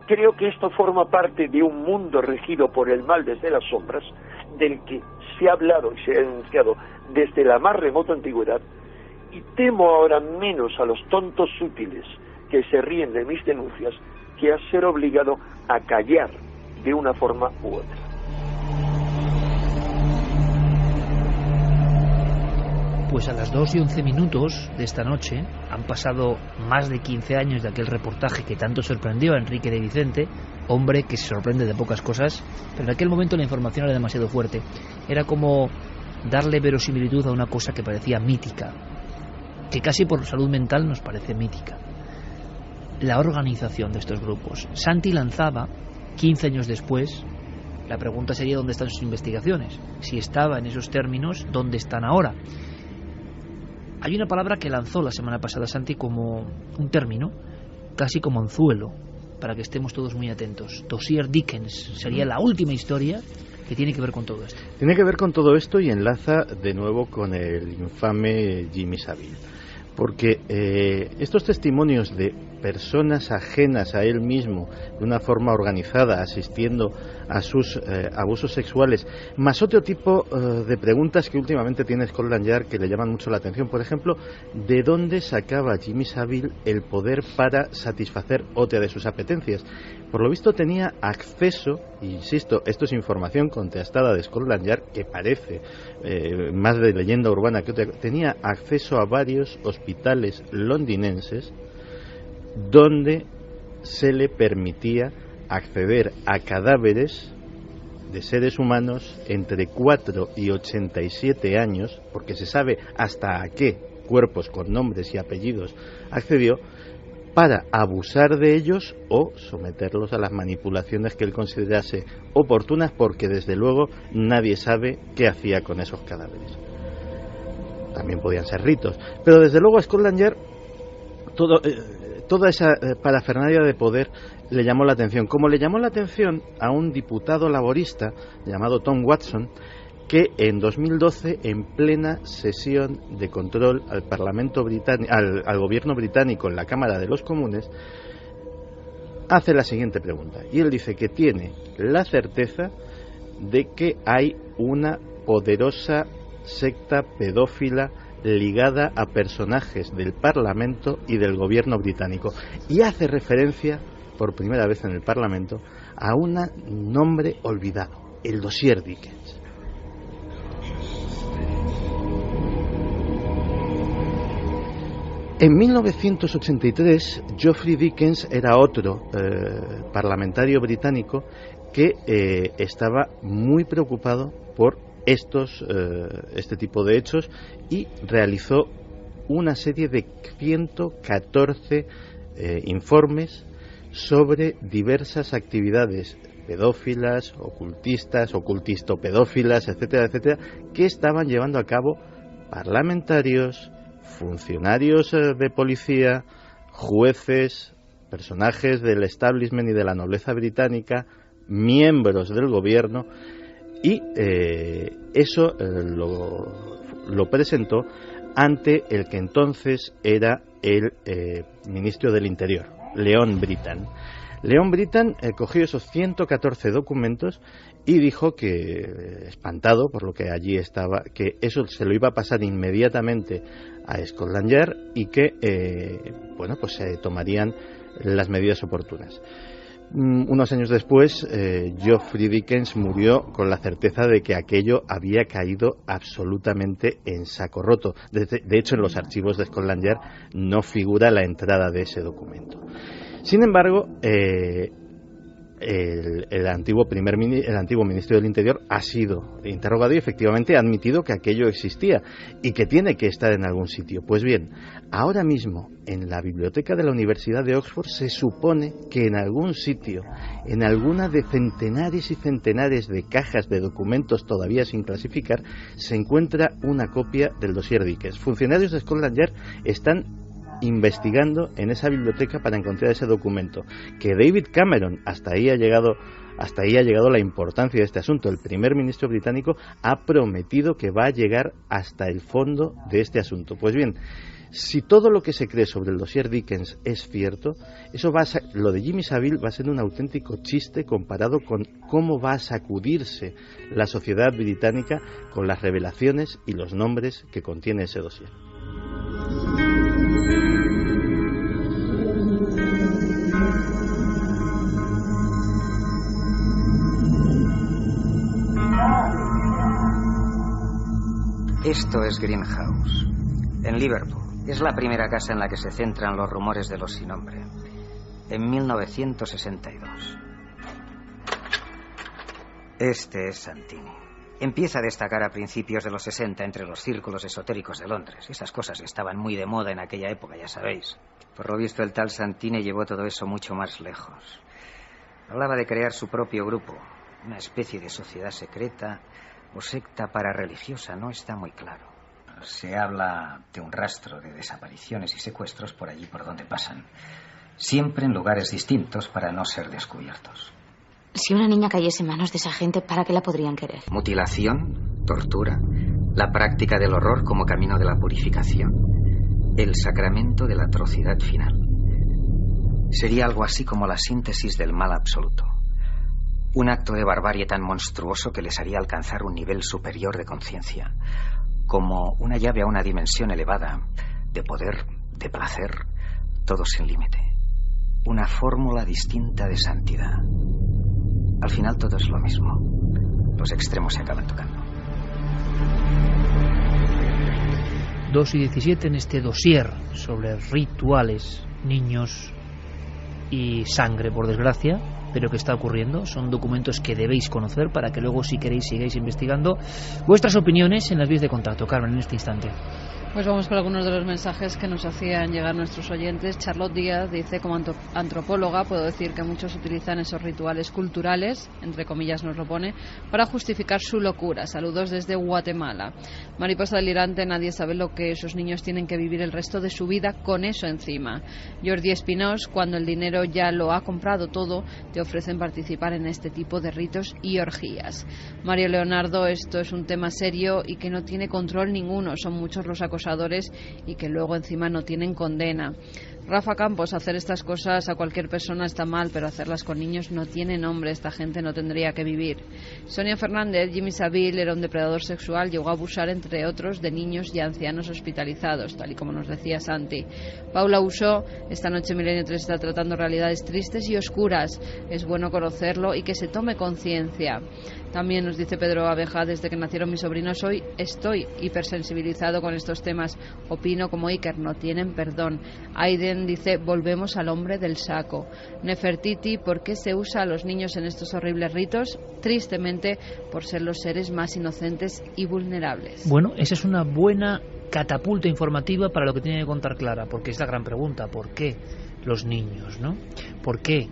Speaker 7: Creo que esto forma parte de un mundo regido por el mal desde las sombras, del que se ha hablado y se ha denunciado desde la más remota antigüedad, y temo ahora menos a los tontos útiles que se ríen de mis denuncias que a ser obligado a callar de una forma u otra.
Speaker 1: Pues a las 2:11 de esta noche han pasado más de 15 años de aquel reportaje que tanto sorprendió a Enrique de Vicente, hombre que se sorprende de pocas cosas, pero en aquel momento la información era demasiado fuerte. Era como darle verosimilitud a una cosa que parecía mítica, que casi por salud mental nos parece mítica. La organización de estos grupos. Santi lanzaba, 15 años después, la pregunta sería ¿dónde están sus investigaciones? Si estaba en esos términos, ¿dónde están ahora? Hay una palabra que lanzó la semana pasada Santi como un término, casi como anzuelo, para que estemos todos muy atentos. Dossier Dickens sería la última historia que tiene que ver con todo esto.
Speaker 4: Tiene que ver con todo esto y enlaza de nuevo con el infame Jimmy Savile. Porque estos testimonios de personas ajenas a él mismo, de una forma organizada, asistiendo a sus abusos sexuales, más otro tipo de preguntas que últimamente tiene Scotland Yard que le llaman mucho la atención. Por ejemplo, ¿de dónde sacaba Jimmy Savile el poder para satisfacer otra de sus apetencias? Por lo visto tenía acceso, insisto, esto es información contrastada de Scotland Yard, que parece más de leyenda urbana que otra, tenía acceso a varios hospitales londinenses donde se le permitía acceder a cadáveres de seres humanos entre 4 y 87 años, porque se sabe hasta a qué cuerpos con nombres y apellidos accedió, para abusar de ellos o someterlos a las manipulaciones que él considerase oportunas, porque desde luego nadie sabe qué hacía con esos cadáveres. También podían ser ritos, pero desde luego a Scotland Yard toda esa parafernalia de poder le llamó la atención, como le llamó la atención a un diputado laborista llamado Tom Watson, que en 2012, en plena sesión de control al Parlamento británico, al gobierno británico en la Cámara de los Comunes, hace la siguiente pregunta, y él dice que tiene la certeza de que hay una poderosa secta pedófila ligada a personajes del Parlamento y del gobierno británico, y hace referencia por primera vez en el Parlamento a un nombre olvidado, el Dossier Dickens. En 1983, Geoffrey Dickens era otro parlamentario británico que estaba muy preocupado por este tipo de hechos y realizó una serie de 114 informes sobre diversas actividades pedófilas, ocultistas, ocultisto-pedófilas, etcétera, etcétera, que estaban llevando a cabo parlamentarios, funcionarios de policía, jueces, personajes del establishment y de la nobleza británica, miembros del gobierno, y eso lo presentó ante el que entonces era el ministro del Interior, Leon Brittan. Leon Brittan cogió esos 114 documentos y dijo que, espantado por lo que allí estaba, que eso se lo iba a pasar inmediatamente a Scotland Yard y que se tomarían las medidas oportunas. Unos años después, Geoffrey Dickens murió con la certeza de que aquello había caído absolutamente en saco roto. De hecho, en los archivos de Scotland Yard no figura la entrada de ese documento. Sin embargo, el antiguo ministro del Interior ha sido interrogado y efectivamente ha admitido que aquello existía y que tiene que estar en algún sitio. Pues bien, ahora mismo en la biblioteca de la Universidad de Oxford se supone que en algún sitio, en alguna de centenares y centenares de cajas de documentos todavía sin clasificar, se encuentra una copia del dossier Dickens. Funcionarios de Scotland Yard están investigando en esa biblioteca para encontrar ese documento, que David Cameron, hasta ahí ha llegado la importancia de este asunto. El primer ministro británico ha prometido que va a llegar hasta el fondo de este asunto. Pues bien, si todo lo que se cree sobre el dossier Dickens es cierto, lo de Jimmy Savile va a ser un auténtico chiste comparado con cómo va a sacudirse la sociedad británica con las revelaciones y los nombres que contiene ese dossier.
Speaker 8: Esto es Greenhouse, en Liverpool. Es la primera casa en la que se centran los rumores de los sin nombre. En 1962. Este es Santini. Empieza a destacar a principios de los 60 entre los círculos esotéricos de Londres. Esas cosas estaban muy de moda en aquella época, ya sabéis. Por lo visto, el tal Santini llevó todo eso mucho más lejos. Hablaba de crear su propio grupo, una especie de sociedad secreta o secta parareligiosa, no está muy claro.
Speaker 9: Se habla de un rastro de desapariciones y secuestros por allí por donde pasan. Siempre en lugares distintos para no ser descubiertos.
Speaker 10: Si una niña cayese en manos de esa gente, ¿para qué la podrían querer?
Speaker 8: Mutilación, tortura, la práctica del horror como camino de la purificación, el sacramento de la atrocidad final. Sería algo así como la síntesis del mal absoluto. Un acto de barbarie tan monstruoso que les haría alcanzar un nivel superior de conciencia, como una llave a una dimensión elevada, de poder, de placer, todo sin límite. Una fórmula distinta de santidad. Al final todo es lo mismo. Los extremos se acaban tocando.
Speaker 1: 2:17 en este dossier sobre rituales, niños y sangre, por desgracia, pero que está ocurriendo. Son documentos que debéis conocer para que luego, si queréis, sigáis investigando. Vuestras opiniones en las vías de contacto, Carmen, en este instante.
Speaker 3: Pues vamos con algunos de los mensajes que nos hacían llegar nuestros oyentes. Charlotte Díaz dice: como antropóloga puedo decir que muchos utilizan esos rituales culturales, entre comillas nos lo pone, para justificar su locura. Saludos desde Guatemala. Mariposa delirante: nadie sabe lo que esos niños tienen que vivir el resto de su vida con eso encima. Jordi Espinós: cuando el dinero ya lo ha comprado todo, te ofrecen participar en este tipo de ritos y orgías. Mario Leonardo: esto es un tema serio y que no tiene control ninguno. Son muchos los acosadores y que luego encima no tienen condena. Rafa Campos: hacer estas cosas a cualquier persona está mal, pero hacerlas con niños no tiene nombre. Esta gente no tendría que vivir. Sonia Fernández: Jimmy Savile era un depredador sexual, llegó a abusar entre otros de niños y ancianos hospitalizados, tal y como nos decía Santi. Paula Usó: esta noche Milenio 3 está tratando realidades tristes y oscuras, es bueno conocerlo y que se tome conciencia. También nos dice Pedro Abeja, desde que nacieron mis sobrinos hoy estoy hipersensibilizado con estos temas. Opino como Iker, no tienen perdón. Aiden dice, volvemos al hombre del saco. Nefertiti, ¿por qué se usa a los niños en estos horribles ritos? Tristemente, por ser los seres más inocentes y vulnerables.
Speaker 1: Bueno, esa es una buena catapulta informativa para lo que tiene que contar Clara, porque es la gran pregunta, ¿por qué los niños, no? ¿Por qué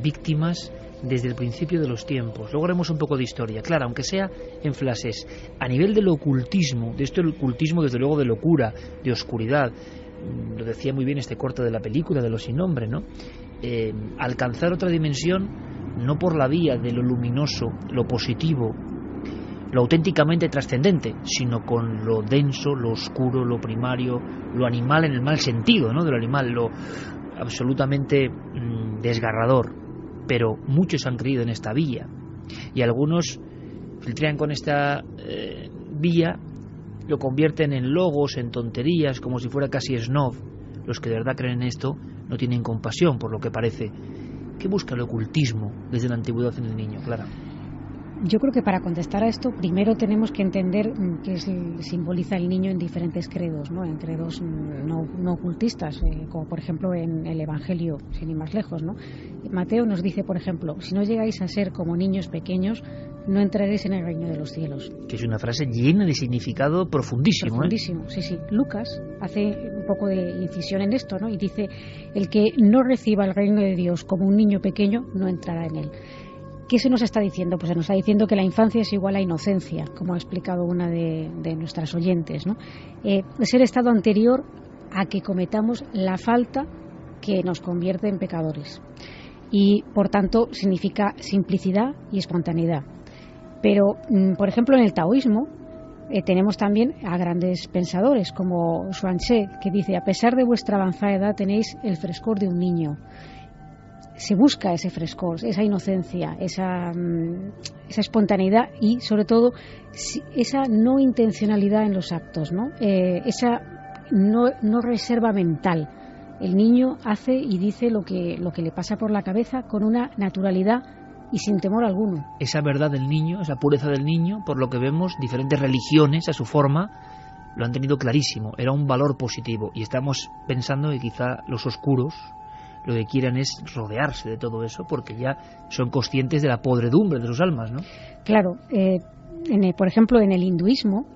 Speaker 1: víctimas desde el principio de los tiempos? Luego haremos un poco de historia, claro, aunque sea en flashes. A nivel del ocultismo, de esto el ocultismo desde luego de locura, de oscuridad, lo decía muy bien este corte de la película de Los sin nombre, ¿no? Alcanzar otra dimensión no por la vía de lo luminoso, lo positivo, lo auténticamente trascendente, sino con lo denso, lo oscuro, lo primario, lo animal en el mal sentido, ¿no? De lo animal, lo absolutamente desgarrador. Pero muchos han creído en esta vía y algunos filtran con esta vía, lo convierten en logos, en tonterías, como si fuera casi snob. Los que de verdad creen en esto no tienen compasión, por lo que parece. ¿Qué busca el ocultismo desde la antigüedad en el niño, Clara?
Speaker 2: Yo creo que para contestar a esto primero tenemos que entender qué simboliza el niño en diferentes credos, ¿no? En credos no ocultistas, como por ejemplo en el Evangelio, sin ir más lejos, ¿no? Mateo nos dice, por ejemplo, si no llegáis a ser como niños pequeños, no entraréis en el reino de los cielos.
Speaker 1: Que es una frase llena de significado profundísimo.
Speaker 2: Profundísimo, sí. Lucas hace un poco de incisión en esto, ¿no? Y dice, el que no reciba el reino de Dios como un niño pequeño, no entrará en él. ¿Qué se nos está diciendo? Pues se nos está diciendo que la infancia es igual a inocencia, como ha explicado una de nuestras oyentes, ¿no? Es el estado anterior a que cometamos la falta que nos convierte en pecadores. Y, por tanto, significa simplicidad y espontaneidad. Pero, por ejemplo, en el taoísmo tenemos también a grandes pensadores, como Xuanzé, que dice, a pesar de vuestra avanzada edad tenéis el frescor de un niño. Se busca ese frescor, esa inocencia, esa espontaneidad y, sobre todo, esa no intencionalidad en los actos, ¿no? Esa no reserva mental. El niño hace y dice lo que le pasa por la cabeza con una naturalidad y sin temor alguno.
Speaker 1: Esa verdad del niño, esa pureza del niño, por lo que vemos, diferentes religiones a su forma lo han tenido clarísimo. Era un valor positivo y estamos pensando que quizá los oscuros lo que quieran es rodearse de todo eso porque ya son conscientes de la podredumbre de sus almas, ¿no?
Speaker 2: Claro, por ejemplo, en el hinduismo,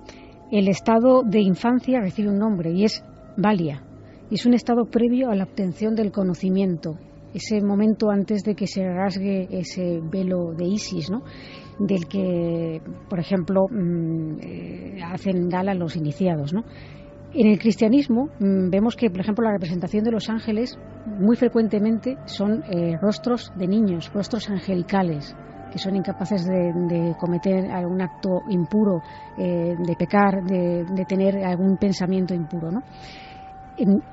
Speaker 2: el estado de infancia recibe un nombre y es Balya. Y es un estado previo a la obtención del conocimiento, ese momento antes de que se rasgue ese velo de Isis, ¿no? Del que, por ejemplo, hacen gala los iniciados, ¿no? En el cristianismo vemos que, por ejemplo, la representación de los ángeles muy frecuentemente son rostros de niños, rostros angelicales, que son incapaces de cometer algún acto impuro, de pecar, de tener algún pensamiento impuro, ¿no?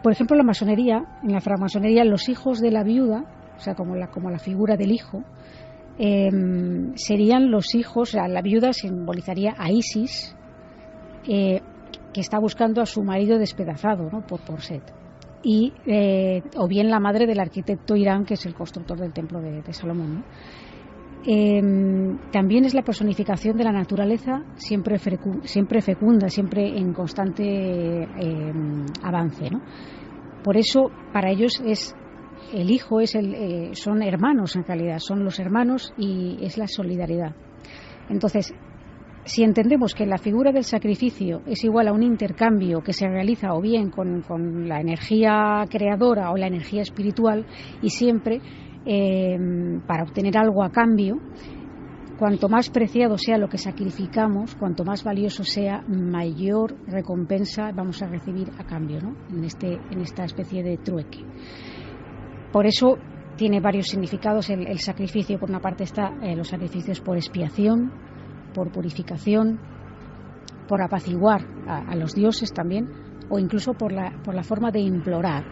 Speaker 2: Por ejemplo, en la francmasonería, los hijos de la viuda, o sea, como la figura del hijo, serían los hijos, o sea, la viuda simbolizaría a Isis, que está buscando a su marido despedazado, ¿no? por Set. Y, o bien la madre del arquitecto Irán, que es el constructor del templo de Salomón, ¿no? También es la personificación de la naturaleza siempre fecunda, siempre en constante avance, ¿no? Por eso para ellos el hijo son hermanos, en realidad son los hermanos y es la solidaridad. Entonces, si entendemos que la figura del sacrificio es igual a un intercambio que se realiza o bien con la energía creadora o la energía espiritual y siempre para obtener algo a cambio, cuanto más preciado sea lo que sacrificamos, cuanto más valioso sea, mayor recompensa vamos a recibir a cambio, ¿no? En esta especie de trueque. Por eso tiene varios significados el sacrificio. Por una parte está los sacrificios por expiación, por purificación, por apaciguar a los dioses también, o incluso por la forma de implorar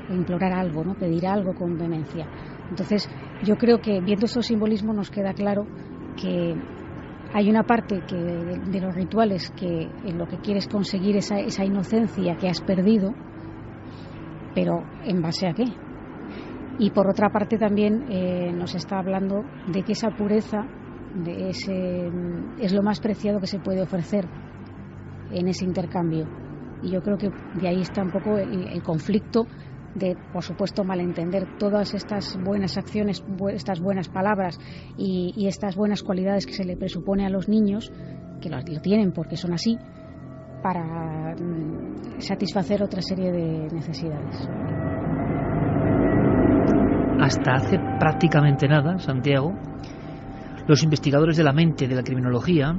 Speaker 2: algo, ¿no? Pedir algo con vehemencia. Entonces, yo creo que viendo estos simbolismos nos queda claro que hay una parte de los rituales que en lo que quieres conseguir esa inocencia que has perdido, pero ¿en base a qué? Y por otra parte también nos está hablando de que esa pureza es lo más preciado que se puede ofrecer en ese intercambio. Y yo creo que de ahí está un poco el conflicto de, por supuesto, malentender todas estas buenas acciones, estas buenas palabras y estas buenas cualidades que se le presupone a los niños, que lo tienen porque son así, para satisfacer otra serie de necesidades.
Speaker 1: Hasta hace prácticamente nada, Santiago, los investigadores de la mente, de la criminología,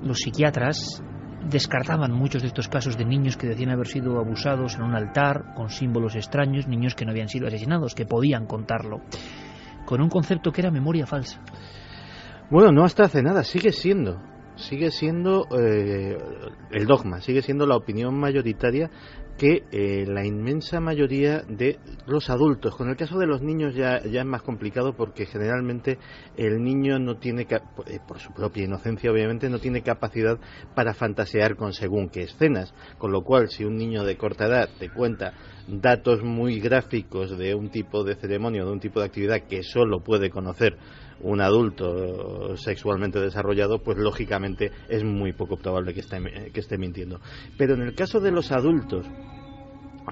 Speaker 1: los psiquiatras, descartaban muchos de estos casos de niños que decían haber sido abusados en un altar con símbolos extraños, niños que no habían sido asesinados, que podían contarlo, con un concepto que era memoria falsa.
Speaker 4: Bueno, no hasta hace nada, sigue siendo el dogma, sigue siendo la opinión mayoritaria que la inmensa mayoría de los adultos, con el caso de los niños ya es más complicado porque generalmente el niño no tiene, por su propia inocencia obviamente, no tiene capacidad para fantasear con según qué escenas, con lo cual si un niño de corta edad te cuenta datos muy gráficos de un tipo de ceremonia, de un tipo de actividad que solo puede conocer un adulto sexualmente desarrollado, pues lógicamente es muy poco probable que esté mintiendo. Pero en el caso de los adultos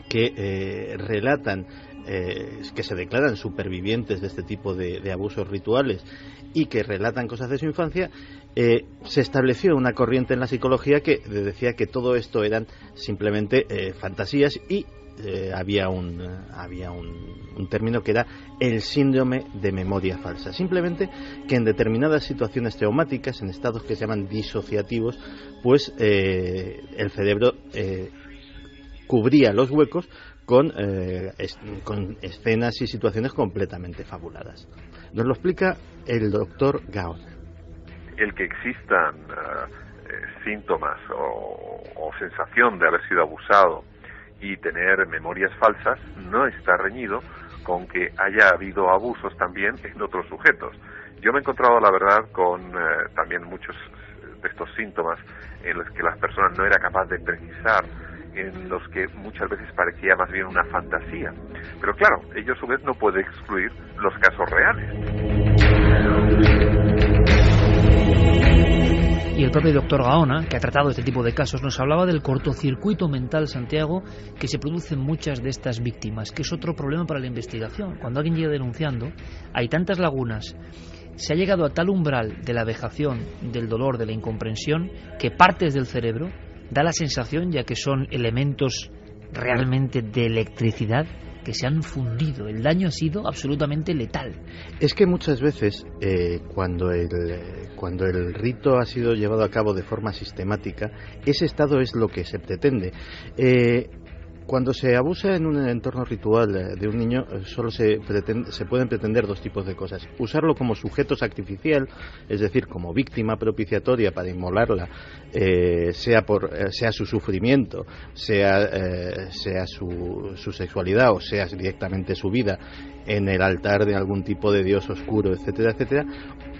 Speaker 4: que relatan, que se declaran supervivientes de este tipo de abusos rituales y que relatan cosas de su infancia, se estableció una corriente en la psicología que decía que todo esto eran simplemente fantasías y había un término que era el síndrome de memoria falsa. Simplemente que en determinadas situaciones traumáticas, en estados que se llaman disociativos, pues el cerebro cubría los huecos con escenas y situaciones completamente fabuladas. Nos lo explica el doctor Gaon.
Speaker 11: El que existan síntomas o sensación de haber sido abusado y tener memorias falsas no está reñido con que haya habido abusos también en otros sujetos. Yo me he encontrado, la verdad, con también muchos de estos síntomas en los que las personas no era capaz de precisar, en los que muchas veces parecía más bien una fantasía. Pero claro, ello a su vez no puede excluir los casos reales.
Speaker 1: Y el propio doctor Gaona, que ha tratado este tipo de casos, nos hablaba del cortocircuito mental, Santiago, que se produce en muchas de estas víctimas, que es otro problema para la investigación. Cuando alguien llega denunciando, hay tantas lagunas, se ha llegado a tal umbral de la vejación, del dolor, de la incomprensión, que partes del cerebro da la sensación, ya que son elementos realmente de electricidad, que se han fundido. El daño ha sido absolutamente letal.
Speaker 4: Es que muchas veces cuando el rito ha sido llevado a cabo de forma sistemática, ese estado es lo que se pretende. Cuando se abusa en un entorno ritual de un niño, solo se pueden pretender dos tipos de cosas. Usarlo como sujeto sacrificial, es decir, como víctima propiciatoria para inmolarla, sea su sufrimiento, sea su sexualidad o sea directamente su vida en el altar de algún tipo de dios oscuro, etcétera, etcétera,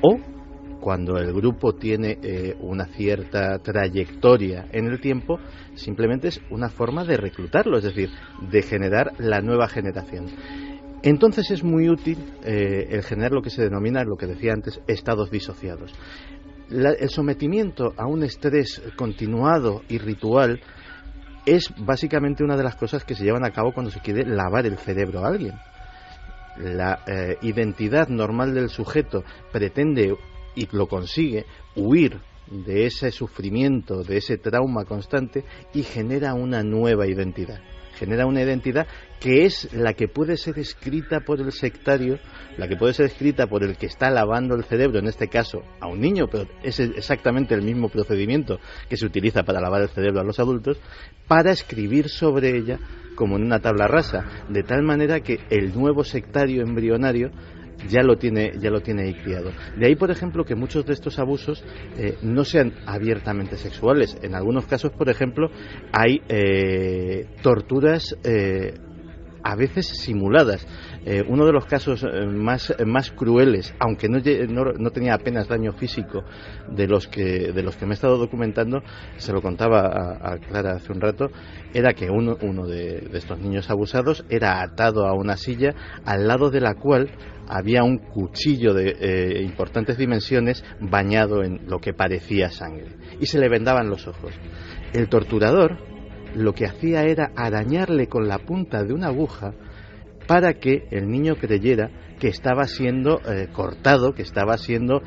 Speaker 4: o cuando el grupo tiene una cierta trayectoria en el tiempo, simplemente es una forma de reclutarlo, es decir, de generar la nueva generación. Entonces es muy útil el generar lo que se denomina, lo que decía antes, estados disociados. El sometimiento a un estrés continuado y ritual es básicamente una de las cosas que se llevan a cabo cuando se quiere lavar el cerebro a alguien. La identidad normal del sujeto pretende, y lo consigue, huir de ese sufrimiento, de ese trauma constante, y genera una nueva identidad. Genera una identidad que es la que puede ser escrita por el sectario, la que puede ser escrita por el que está lavando el cerebro, en este caso a un niño, pero es exactamente el mismo procedimiento que se utiliza para lavar el cerebro a los adultos, para escribir sobre ella como en una tabla rasa, de tal manera que el nuevo sectario embrionario ya lo tiene ahí criado. De ahí, por ejemplo, que muchos de estos abusos no sean abiertamente sexuales. En algunos casos, por ejemplo, hay torturas a veces simuladas. Uno de los casos más crueles, aunque no tenía apenas daño físico de los que me he estado documentando, se lo contaba a Clara hace un rato, era que uno de estos niños abusados era atado a una silla al lado de la cual había un cuchillo de importantes dimensiones bañado en lo que parecía sangre y se le vendaban los ojos. El torturador lo que hacía era arañarle con la punta de una aguja para que el niño creyera que estaba siendo cortado, que estaba siendo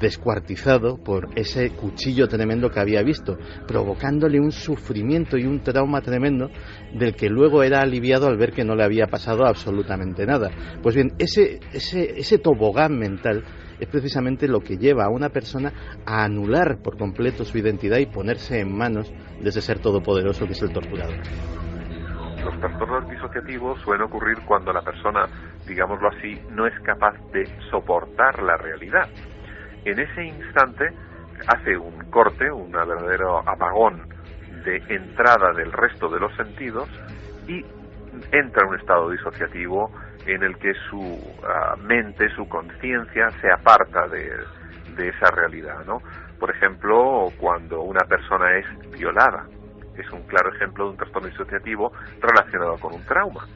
Speaker 4: descuartizado por ese cuchillo tremendo que había visto, provocándole un sufrimiento y un trauma tremendo del que luego era aliviado al ver que no le había pasado absolutamente nada. Pues bien, ese tobogán mental es precisamente lo que lleva a una persona a anular por completo su identidad y ponerse en manos de ese ser todopoderoso que es el torturador.
Speaker 11: Los trastornos disociativos suelen ocurrir cuando la persona, digámoslo así, no es capaz de soportar la realidad. En ese instante hace un corte, un verdadero apagón de entrada del resto de los sentidos y entra en un estado disociativo en el que su mente, su conciencia se aparta de esa realidad, ¿no? Por ejemplo, cuando una persona es violada, es un claro ejemplo de un trastorno disociativo relacionado con un trauma.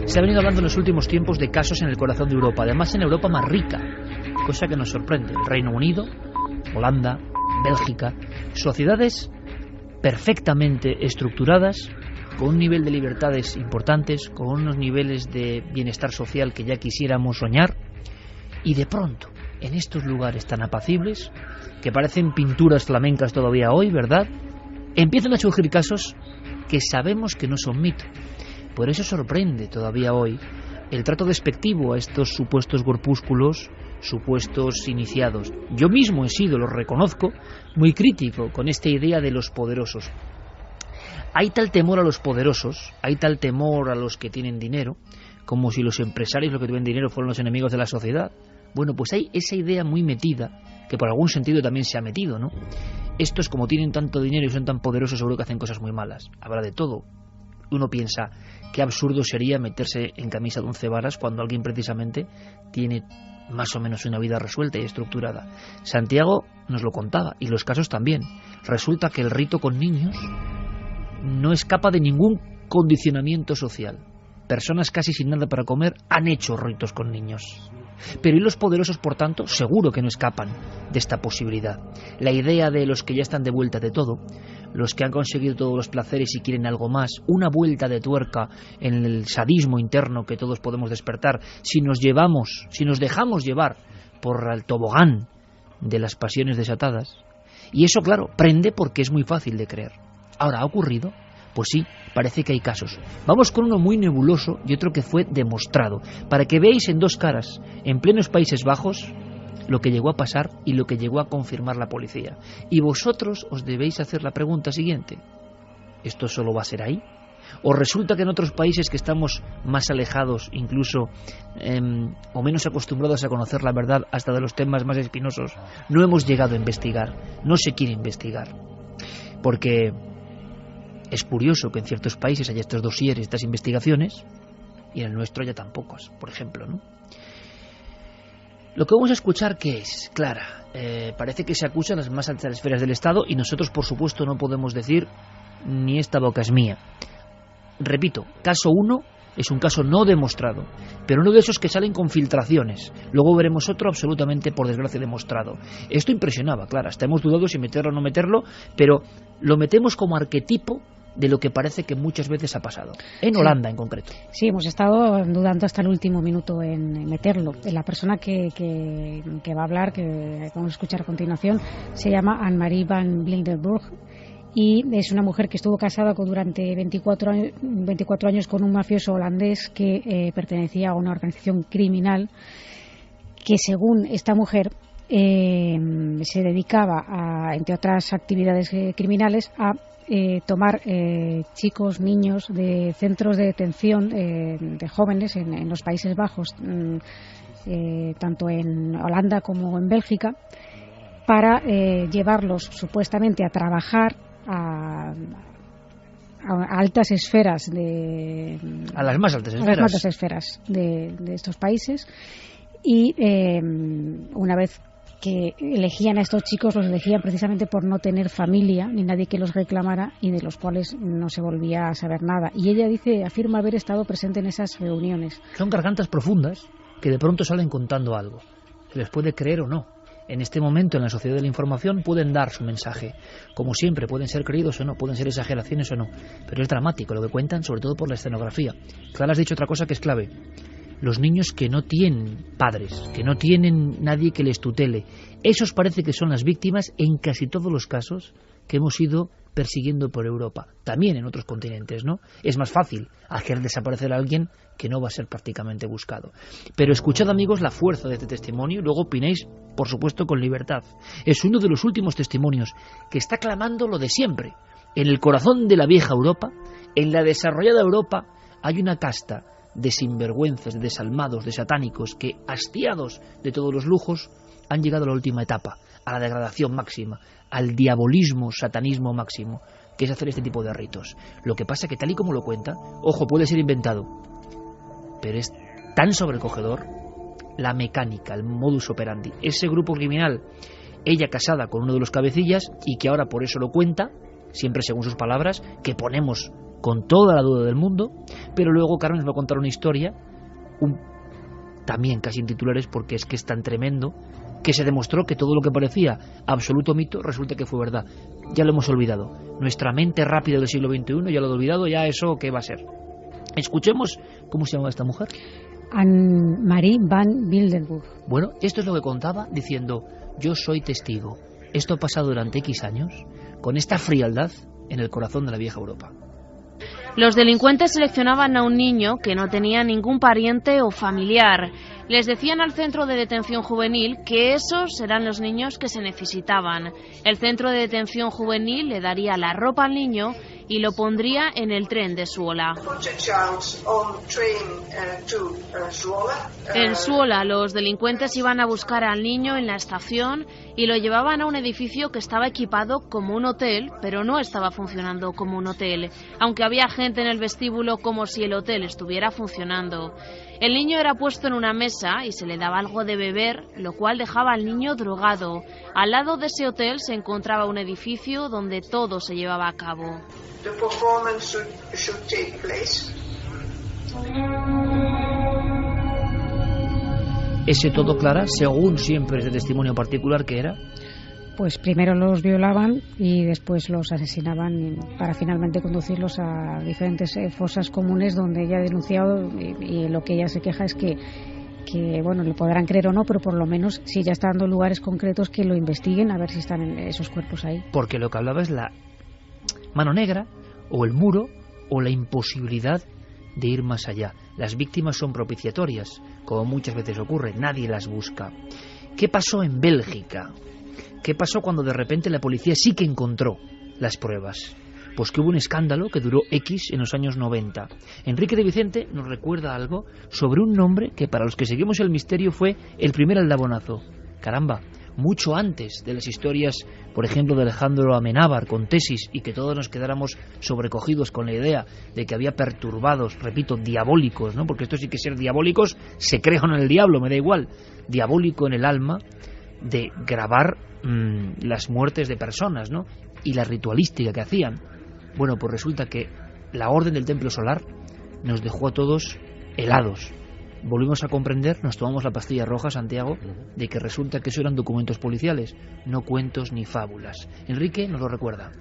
Speaker 1: Se ha venido hablando en los últimos tiempos de casos en el corazón de Europa, además en Europa más rica, cosa que nos sorprende. El Reino Unido, Holanda, Bélgica, sociedades perfectamente estructuradas, con un nivel de libertades importantes, con unos niveles de bienestar social que ya quisiéramos soñar, y de pronto, en estos lugares tan apacibles, que parecen pinturas flamencas todavía hoy, ¿verdad?, empiezan a surgir casos que sabemos que no son mito. Por eso sorprende todavía hoy el trato despectivo a estos supuestos grupúsculos, supuestos iniciados. Yo mismo he sido, lo reconozco, muy crítico con esta idea de los poderosos. Hay tal temor a los poderosos, hay tal temor a los que tienen dinero, como si los empresarios, los que tienen dinero, fueran los enemigos de la sociedad. Bueno, pues hay esa idea muy metida, que por algún sentido también se ha metido, ¿no? Estos, como tienen tanto dinero y son tan poderosos, seguro que hacen cosas muy malas. Habrá de todo. Uno piensa, qué absurdo sería meterse en camisa de 11 varas cuando alguien precisamente tiene más o menos una vida resuelta y estructurada. Santiago nos lo contaba, y los casos también. Resulta que el rito con niños no escapa de ningún condicionamiento social. Personas casi sin nada para comer han hecho ritos con niños. Pero ¿y los poderosos, por tanto? Seguro que no escapan de esta posibilidad. La idea de los que ya están de vuelta de todo, los que han conseguido todos los placeres y quieren algo más, una vuelta de tuerca en el sadismo interno que todos podemos despertar, si nos dejamos llevar por el tobogán de las pasiones desatadas. Y eso, claro, prende porque es muy fácil de creer. Ahora, ¿ha ocurrido? Pues sí, parece que hay casos. Vamos con uno muy nebuloso y otro que fue demostrado, para que veáis en dos caras, en plenos Países Bajos, lo que llegó a pasar y lo que llegó a confirmar la policía. Y vosotros os debéis hacer la pregunta siguiente: ¿esto solo va a ser ahí? ¿O resulta que en otros países que estamos más alejados, incluso, o menos acostumbrados a conocer la verdad hasta de los temas más espinosos, no hemos llegado a investigar, no se quiere investigar? Porque es curioso que en ciertos países haya estos dosieres, estas investigaciones, y en el nuestro haya tan pocos, por ejemplo, ¿no? Lo que vamos a escuchar, ¿qué es? Clara, parece que se acusan las más altas esferas del Estado y nosotros, por supuesto, no podemos decir ni esta boca es mía. Repito, caso 1 es un caso no demostrado, pero uno de esos que salen con filtraciones. Luego veremos otro absolutamente, por desgracia, demostrado. Esto impresionaba, Clara, hasta hemos dudado si meterlo o no meterlo, pero lo metemos como arquetipo de lo que parece que muchas veces ha pasado, en Holanda en concreto.
Speaker 2: Sí, hemos estado dudando hasta el último minuto en meterlo. La persona que va a hablar, que vamos a escuchar a continuación, se llama Anne-Marie van Blindenburg, y es una mujer que estuvo casada durante 24 años con un mafioso holandés que pertenecía a una organización criminal que, según esta mujer, se dedicaba a, entre otras actividades criminales, a tomar chicos, niños de centros de detención de jóvenes en los Países Bajos, tanto en Holanda como en Bélgica, para llevarlos supuestamente a trabajar a altas esferas
Speaker 1: a las más altas esferas,
Speaker 2: a las más altas esferas de estos países, y una vez que elegían a estos chicos, los elegían precisamente por no tener familia ni nadie que los reclamara, y de los cuales no se volvía a saber nada. Y ella afirma haber estado presente en esas reuniones.
Speaker 1: Son gargantas profundas que de pronto salen contando algo. Se les puede creer o no. En este momento, en la sociedad de la información, pueden dar su mensaje. Como siempre, pueden ser creídos o no, pueden ser exageraciones o no. Pero es dramático lo que cuentan, sobre todo por la escenografía. Clara, has dicho otra cosa que es clave. Los niños que no tienen padres, que no tienen nadie que les tutele, esos parece que son las víctimas en casi todos los casos que hemos ido persiguiendo por Europa, también en otros continentes, ¿no? Es más fácil hacer desaparecer a alguien que no va a ser prácticamente buscado. Pero escuchad, amigos, la fuerza de este testimonio y luego opinéis, por supuesto, con libertad. Es uno de los últimos testimonios que está clamando lo de siempre. En el corazón de la vieja Europa, en la desarrollada Europa, hay una casta de sinvergüenzas, de desalmados, de satánicos que, hastiados de todos los lujos, han llegado a la última etapa, a la degradación máxima, al diabolismo, satanismo máximo, que es hacer este tipo de ritos. Lo que pasa que, tal y como lo cuenta, ojo, puede ser inventado, pero es tan sobrecogedor la mecánica, el modus operandi. Ese grupo criminal, ella casada con uno de los cabecillas, y que ahora por eso lo cuenta, siempre según sus palabras, que ponemos con toda la duda del mundo, pero luego Carmen nos va a contar una historia, también casi en titulares, porque es que es tan tremendo, que se demostró que todo lo que parecía absoluto mito resulta que fue verdad. Ya lo hemos olvidado. Nuestra mente rápida del siglo XXI ya lo ha olvidado, ya eso ¿qué va a ser? Escuchemos cómo se llama esta mujer.
Speaker 2: Anne-Marie van Wildenburg.
Speaker 1: Bueno, esto es lo que contaba, diciendo: yo soy testigo. Esto ha pasado durante X años, con esta frialdad en el corazón de la vieja Europa.
Speaker 12: Los delincuentes seleccionaban a un niño que no tenía ningún pariente o familiar. Les decían al centro de detención juvenil que esos eran los niños que se necesitaban. El centro de detención juvenil le daría la ropa al niño y lo pondría en el tren de Suola. En Suola, los delincuentes iban a buscar al niño en la estación y lo llevaban a un edificio que estaba equipado como un hotel, pero no estaba funcionando como un hotel, aunque había gente en el vestíbulo como si el hotel estuviera funcionando. El niño era puesto en una mesa y se le daba algo de beber, lo cual dejaba al niño drogado. Al lado de ese hotel se encontraba un edificio donde todo se llevaba a cabo.
Speaker 13: The performance should take place.
Speaker 1: Ese todo, Clara, según siempre ese testimonio particular, que era...
Speaker 2: Pues primero los violaban y después los asesinaban para finalmente conducirlos a diferentes fosas comunes, donde ella ha denunciado, y lo que ella se queja es que bueno, le podrán creer o no, pero por lo menos, si ya está dando lugares concretos, que lo investiguen a ver si están esos cuerpos ahí.
Speaker 1: Porque lo que hablaba es la mano negra, o el muro, o la imposibilidad de ir más allá. Las víctimas son propiciatorias, como muchas veces ocurre, nadie las busca. ¿Qué pasó en Bélgica? ¿Qué pasó cuando de repente la policía sí que encontró las pruebas? Pues que hubo un escándalo que duró X en los años 90. Enrique de Vicente nos recuerda algo sobre un nombre que, para los que seguimos el misterio, fue el primer aldabonazo. Caramba, mucho antes de las historias, por ejemplo, de Alejandro Amenábar con Tesis, y que todos nos quedáramos sobrecogidos con la idea de que había perturbados, repito, diabólicos, ¿no? Porque esto sí que ser diabólicos, se crean en el diablo, me da igual, diabólico en el alma, de grabar las muertes de personas, ¿no? Y la ritualística que hacían. Bueno, pues resulta que la Orden del Templo Solar nos dejó a todos helados. Volvimos a comprender, nos tomamos la pastilla roja, Santiago, de que resulta que eso eran documentos policiales, no cuentos ni fábulas. Enrique nos lo recuerda.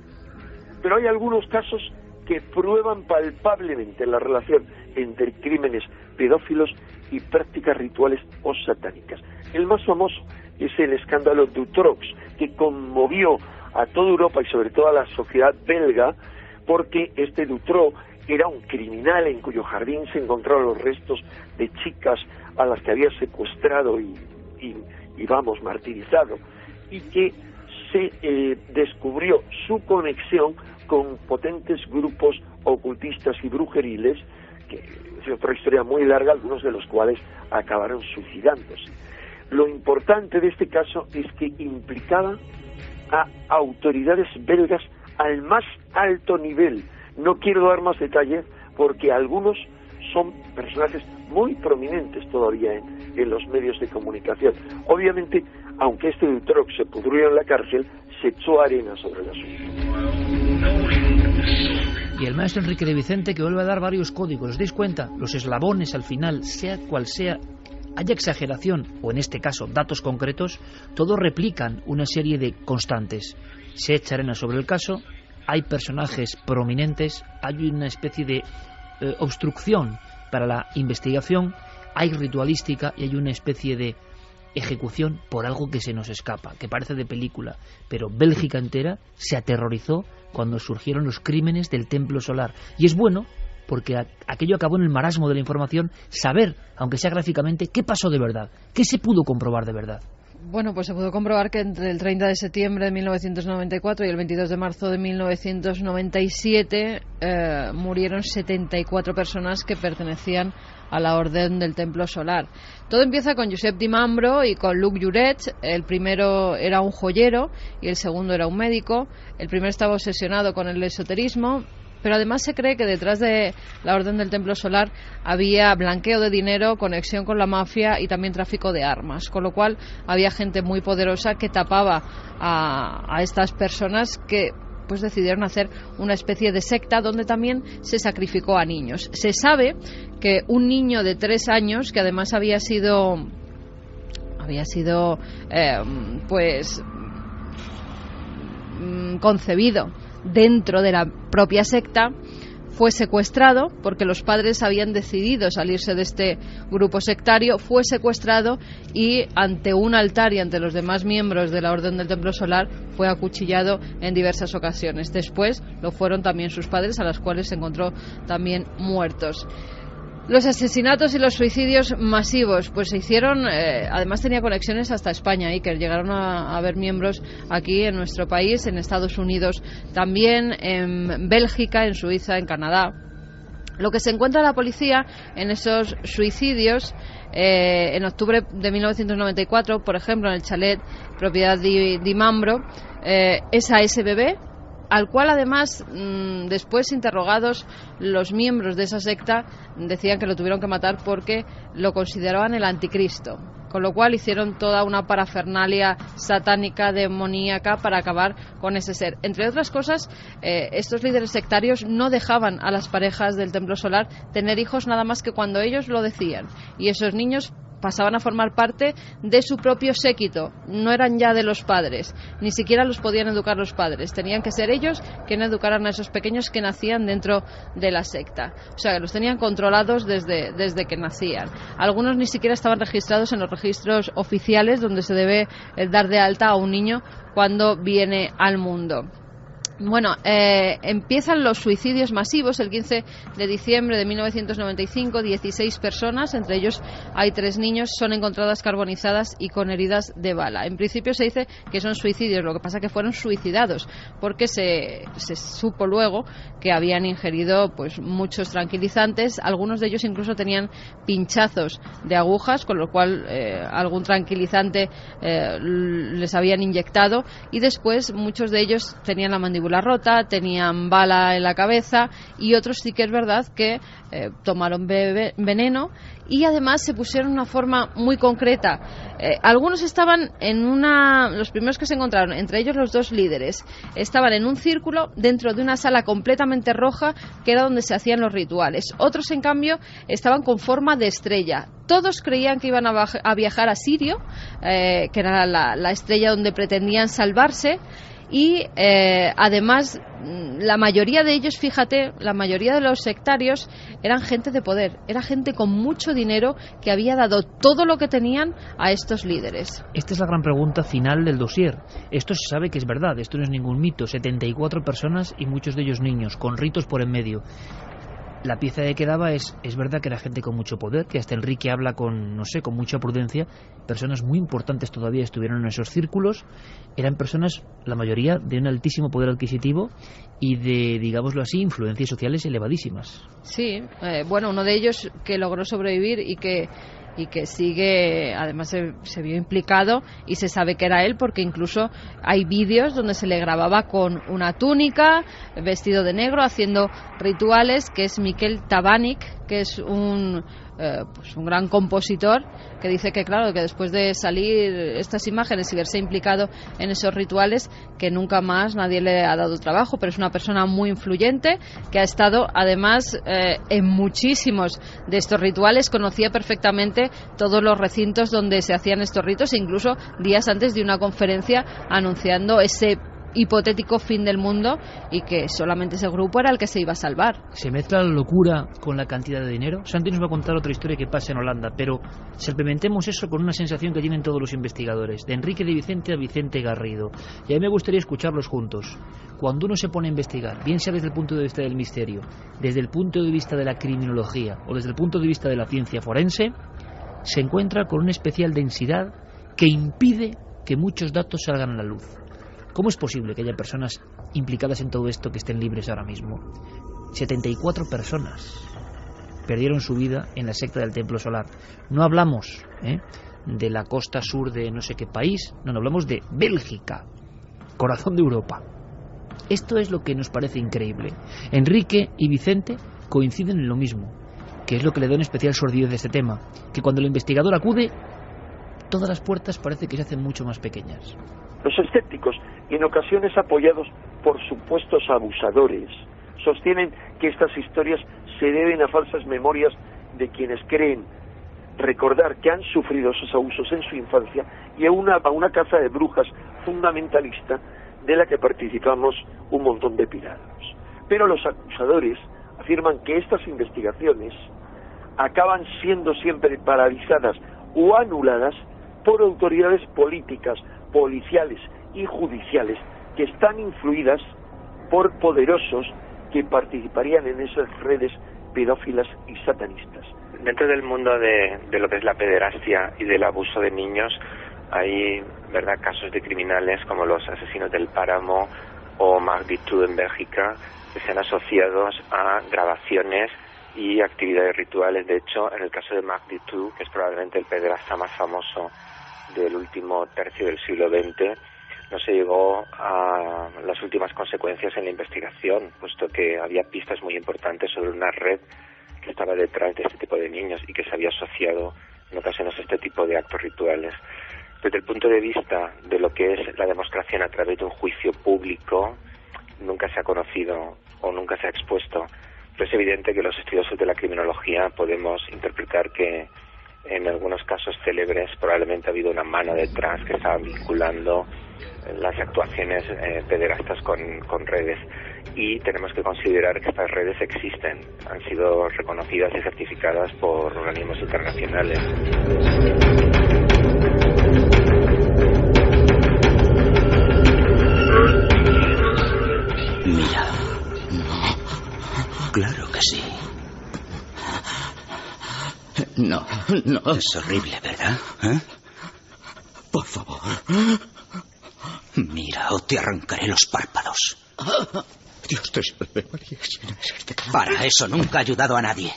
Speaker 7: Pero hay algunos casos que prueban palpablemente la relación entre crímenes pedófilos y prácticas rituales o satánicas. El más famoso es el escándalo Dutroux, que conmovió a toda Europa y sobre todo a la sociedad belga, porque este Dutroux era un criminal en cuyo jardín se encontraron los restos de chicas a las que había secuestrado y martirizado, y que se descubrió su conexión con potentes grupos ocultistas y brujeriles, que es otra historia muy larga, algunos de los cuales acabaron suicidándose. Lo importante de este caso es que implicaba a autoridades belgas al más alto nivel, No quiero dar más detalles porque algunos son personajes muy prominentes todavía en los medios de comunicación. Obviamente, aunque este Dutroux se pudrió en la cárcel, se echó arena sobre el asunto.
Speaker 1: Y el maestro Enrique de Vicente, que vuelve a dar varios códigos. ¿Os dais cuenta? Los eslabones al final, sea cual sea, haya exageración o en este caso datos concretos, todos replican una serie de constantes. Se echa arena sobre el caso, hay personajes prominentes, hay una especie de obstrucción para la investigación, hay ritualística y hay una especie de ejecución por algo que se nos escapa, que parece de película, pero Bélgica entera se aterrorizó cuando surgieron los crímenes del Templo Solar. Y es bueno, porque aquello acabó en el marasmo de la información, saber, aunque sea gráficamente, qué pasó de verdad, qué se pudo comprobar de verdad.
Speaker 3: Bueno, pues se pudo comprobar que entre el 30 de septiembre de 1994 y el 22 de marzo de 1997 murieron 74 personas que pertenecían a la Orden del Templo Solar. Todo empieza con Josep Dimambro y con Luc Juret. El primero era un joyero y el segundo era un médico. El primero estaba obsesionado con el esoterismo, pero además se cree que detrás de la Orden del Templo Solar había blanqueo de dinero, conexión con la mafia y también tráfico de armas, con lo cual había gente muy poderosa que tapaba a estas personas que pues decidieron hacer una especie de secta donde también se sacrificó a niños. Se sabe que un niño de 3 años, que además había sido concebido dentro de la propia secta, fue secuestrado porque los padres habían decidido salirse de este grupo sectario, fue secuestrado y ante un altar y ante los demás miembros de la Orden del Templo Solar fue acuchillado en diversas ocasiones. Después lo fueron también sus padres, a los cuales se encontró también muertos. Los asesinatos y los suicidios masivos pues se hicieron, además tenía conexiones hasta España, Iker, llegaron a haber miembros aquí en nuestro país, en Estados Unidos también, en Bélgica, en Suiza, en Canadá. Lo que se encuentra la policía en esos suicidios, en octubre de 1994, por ejemplo, en el chalet propiedad de Dimambro, es a ese bebé, al cual además después interrogados los miembros de esa secta decían que lo tuvieron que matar porque lo consideraban el anticristo, con lo cual hicieron toda una parafernalia satánica, demoníaca para acabar con ese ser. Entre otras cosas, estos líderes sectarios no dejaban a las parejas del Templo Solar tener hijos nada más que cuando ellos lo decían, y esos niños pasaban a formar parte de su propio séquito, no eran ya de los padres, ni siquiera los podían educar los padres, tenían que ser ellos quienes educaran a esos pequeños que nacían dentro de la secta, o sea que los tenían controlados desde que nacían. Algunos ni siquiera estaban registrados en los registros oficiales donde se debe dar de alta a un niño cuando viene al mundo. Bueno, empiezan los suicidios masivos el 15 de diciembre de 1995, 16 personas, entre ellos hay 3 niños, son encontradas carbonizadas y con heridas de bala. En principio se dice que son suicidios, lo que pasa que fueron suicidados, porque se supo luego que habían ingerido pues muchos tranquilizantes, algunos de ellos incluso tenían pinchazos de agujas, con lo cual algún tranquilizante les habían inyectado, y después muchos de ellos tenían la mandíbula rota, tenían bala en la cabeza, y otros sí que es verdad que tomaron veneno y además se pusieron una forma muy concreta. Algunos estaban los primeros que se encontraron, entre ellos los 2 líderes, estaban en un círculo dentro de una sala completamente roja que era donde se hacían los rituales. Otros, en cambio, estaban con forma de estrella. Todos creían que iban a viajar a Sirio, que era la estrella donde pretendían salvarse. Y además la mayoría de ellos, fíjate, la mayoría de los sectarios eran gente de poder, era gente con mucho dinero que había dado todo lo que tenían a estos líderes.
Speaker 1: Esta es la gran pregunta final del dossier. Esto se sabe que es verdad, esto no es ningún mito. 74 personas y muchos de ellos niños, con ritos por en medio. La pieza que quedaba es verdad que era gente con mucho poder, que hasta Enrique habla con mucha prudencia. Personas muy importantes todavía estuvieron en esos círculos. Eran personas, la mayoría, de un altísimo poder adquisitivo y de, digámoslo así, influencias sociales elevadísimas.
Speaker 3: Sí, bueno, uno de ellos que logró sobrevivir y que y que sigue, además se vio implicado y se sabe que era él porque incluso hay vídeos donde se le grababa con una túnica, vestido de negro, haciendo rituales, que es Miquel Tabànic, que es un gran compositor, que dice que claro, que después de salir estas imágenes y verse implicado en esos rituales, que nunca más nadie le ha dado trabajo, pero es una persona muy influyente, que ha estado además en muchísimos de estos rituales, conocía perfectamente todos los recintos donde se hacían estos ritos, e incluso días antes de una conferencia anunciando ese hipotético fin del mundo, y que solamente ese grupo era el que se iba a salvar.
Speaker 1: Se mezcla la locura con la cantidad de dinero. Santi nos va a contar otra historia que pasa en Holanda, pero suplementemos eso con una sensación que tienen todos los investigadores, de Enrique de Vicente a Vicente Garrido, y a mí me gustaría escucharlos juntos. Cuando uno se pone a investigar, bien sea desde el punto de vista del misterio, desde el punto de vista de la criminología o desde el punto de vista de la ciencia forense, se encuentra con una especial densidad que impide que muchos datos salgan a la luz. ¿Cómo es posible que haya personas implicadas en todo esto que estén libres ahora mismo? 74 personas perdieron su vida en la secta del Templo Solar. No hablamos de la costa sur de no sé qué país, no hablamos de Bélgica, corazón de Europa. Esto es lo que nos parece increíble. Enrique y Vicente coinciden en lo mismo, que es lo que le da una especial sordidez de este tema, que cuando el investigador acude, todas las puertas parece que se hacen mucho más pequeñas.
Speaker 7: Los escépticos, en ocasiones apoyados por supuestos abusadores, sostienen que estas historias se deben a falsas memorias de quienes creen recordar que han sufrido esos abusos en su infancia y a una caza de brujas fundamentalista de la que participamos un montón de pirados. Pero los acusadores afirman que estas investigaciones acaban siendo siempre paralizadas o anuladas por autoridades políticas, policiales y judiciales que están influidas por poderosos que participarían en esas redes pedófilas y satanistas.
Speaker 6: Dentro del mundo de lo que es la pederastia y del abuso de niños hay, ¿verdad?, casos de criminales como los asesinos del Páramo o Marc Dutroux en Bélgica, que se han asociado a grabaciones y actividades rituales. De hecho, en el caso de Marc Dutroux, que es probablemente el pederasta más famoso del último tercio del siglo XX, no se llegó a las últimas consecuencias en la investigación, puesto que había pistas muy importantes sobre una red que estaba detrás de este tipo de niños y que se había asociado en ocasiones a este tipo de actos rituales. Desde el punto de vista de lo que es la demostración a través de un juicio público, nunca se ha conocido o nunca se ha expuesto, pero es evidente que los estudiosos de la criminología podemos interpretar que en algunos casos célebres probablemente ha habido una mano detrás que estaba vinculando las actuaciones pederastas con redes, y tenemos que considerar que estas redes existen, han sido reconocidas y certificadas por organismos internacionales.
Speaker 14: Mira, claro que sí. No, es horrible, ¿verdad? Por favor. Mira, o te arrancaré los párpados. Dios te salve, María. Para eso nunca ha ayudado a nadie.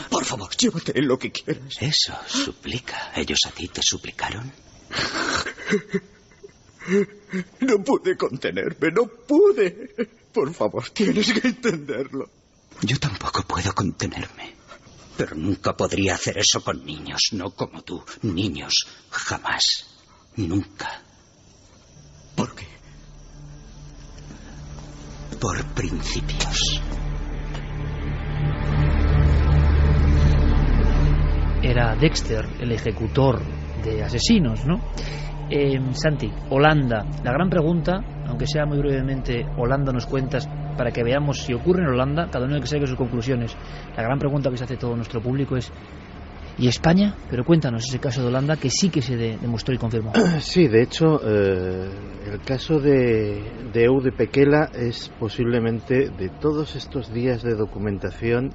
Speaker 14: Por favor, llévate lo que quieras. Eso, suplica. ¿Ellos a ti te suplicaron? No pude contenerme, no pude. Por favor, tienes que entenderlo. Yo tampoco puedo contenerme. Pero nunca podría hacer eso con niños, no como tú. Niños, jamás. Nunca. ¿Por qué? Por principios.
Speaker 1: Era Dexter, el ejecutor de asesinos, ¿no? Santi, Holanda, la gran pregunta, aunque sea muy brevemente, Holanda nos cuentas para que veamos si ocurre en Holanda, cada uno que saque sus conclusiones. La gran pregunta que se hace todo nuestro público es: ¿y España? Pero cuéntanos ese caso de Holanda que sí que se demostró y confirmó.
Speaker 4: Sí, de hecho, el caso de Eude Pequela es posiblemente, de todos estos días de documentación,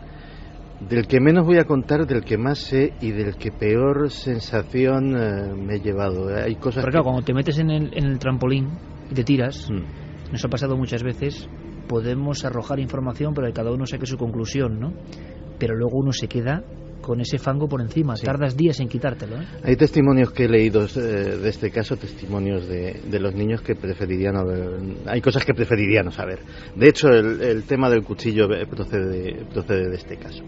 Speaker 4: del que menos voy a contar, del que más sé y del que peor sensación me he llevado. Hay cosas.
Speaker 1: Pero claro, cuando te metes en el trampolín y te tiras, nos ha pasado muchas veces, podemos arrojar información, pero que cada uno saque su conclusión, ¿no? pero luego uno se queda con ese fango por encima, sí. Tardas días en quitártelo, ¿eh?
Speaker 4: Hay testimonios que he leído de este caso, testimonios de los niños que preferirían hay cosas que preferirían no saber. De hecho, el tema del cuchillo procede de este caso.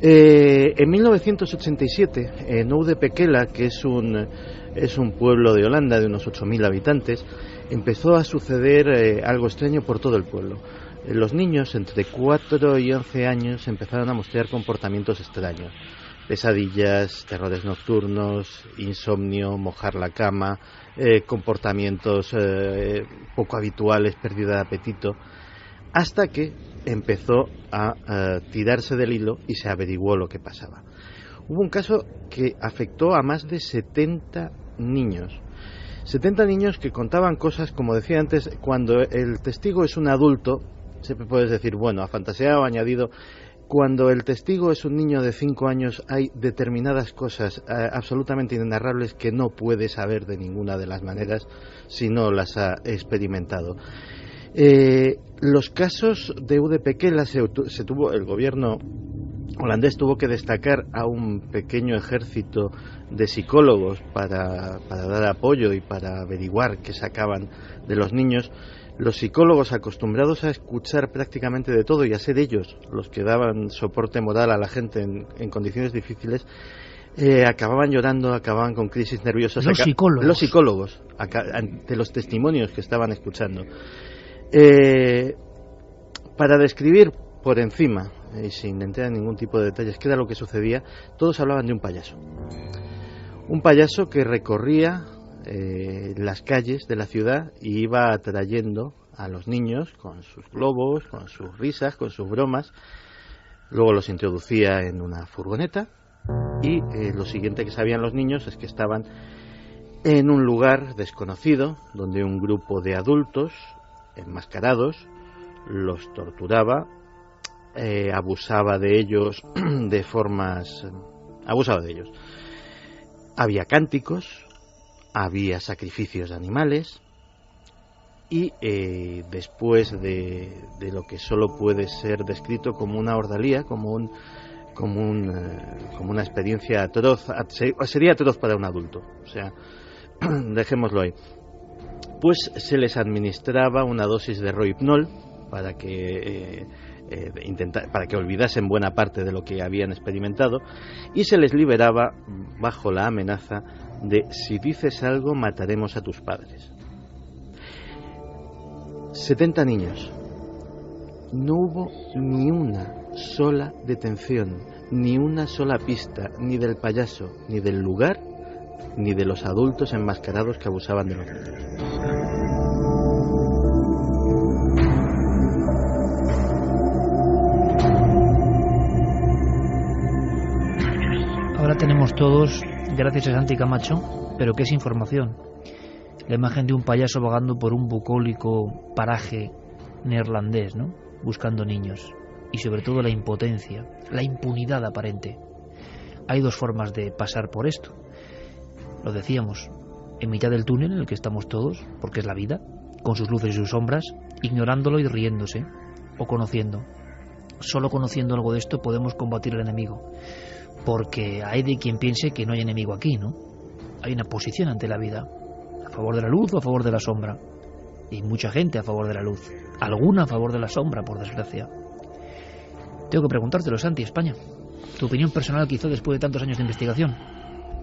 Speaker 4: En 1987, en Oude-Pekela, que es un pueblo de Holanda de unos 8.000 habitantes, empezó a suceder algo extraño por todo el pueblo. Los niños entre 4 y 11 años empezaron a mostrar comportamientos extraños. Pesadillas, terrores nocturnos, insomnio, mojar la cama, comportamientos poco habituales, pérdida de apetito, hasta que empezó a tirarse del hilo y se averiguó lo que pasaba. Hubo un caso que afectó a más de 70 niños. 70 niños que contaban cosas, como decía antes, cuando el testigo es un adulto, siempre puedes decir, bueno, ha fantaseado, ha añadido. Cuando el testigo es un niño de 5 años, hay determinadas cosas absolutamente inenarrables que no puede saber de ninguna de las maneras si no las ha experimentado. Los casos de Oude-Pekela el gobierno holandés tuvo que destacar a un pequeño ejército de psicólogos para dar apoyo y para averiguar qué sacaban de los niños. Los psicólogos, acostumbrados a escuchar prácticamente de todo y a ser ellos los que daban soporte moral a la gente en condiciones difíciles, acababan llorando, acababan con crisis nerviosas. Los psicólogos, ante los testimonios que estaban escuchando. Para describir por encima y sin entrar en ningún tipo de detalles qué era lo que sucedía, todos hablaban de un payaso. Un payaso que recorría las calles de la ciudad y iba atrayendo a los niños con sus globos, con sus risas, con sus bromas. Luego los introducía en una furgoneta y lo siguiente que sabían los niños es que estaban en un lugar desconocido donde un grupo de adultos enmascarados los torturaba, abusaba de ellos de formas... abusaba de ellos. Había cánticos, había sacrificios de animales y después de lo que solo puede ser descrito como una ordalía, como una experiencia atroz, sería atroz para un adulto, o sea, dejémoslo ahí, pues se les administraba una dosis de rohypnol para que olvidasen buena parte de lo que habían experimentado y se les liberaba bajo la amenaza de si dices algo mataremos a tus padres. 70 niños. No hubo ni una sola detención, ni una sola pista, ni del payaso, ni del lugar, ni de los adultos enmascarados que abusaban de los niños.
Speaker 1: Ahora tenemos todos, gracias a Santi Camacho, pero ¿qué es información? La imagen de un payaso vagando por un bucólico paraje neerlandés, ¿no? Buscando niños. Y sobre todo la impotencia, la impunidad aparente. Hay dos formas de pasar por esto. Lo decíamos, en mitad del túnel en el que estamos todos, porque es la vida, con sus luces y sus sombras, ignorándolo y riéndose, o conociendo. Solo conociendo algo de esto podemos combatir al enemigo. Porque hay de quien piense que no hay enemigo aquí, ¿no? Hay una posición ante la vida, a favor de la luz o a favor de la sombra. Y mucha gente a favor de la luz, alguna a favor de la sombra, por desgracia. Tengo que preguntártelo, Santi, España. Tu opinión personal quizá después de tantos años de investigación.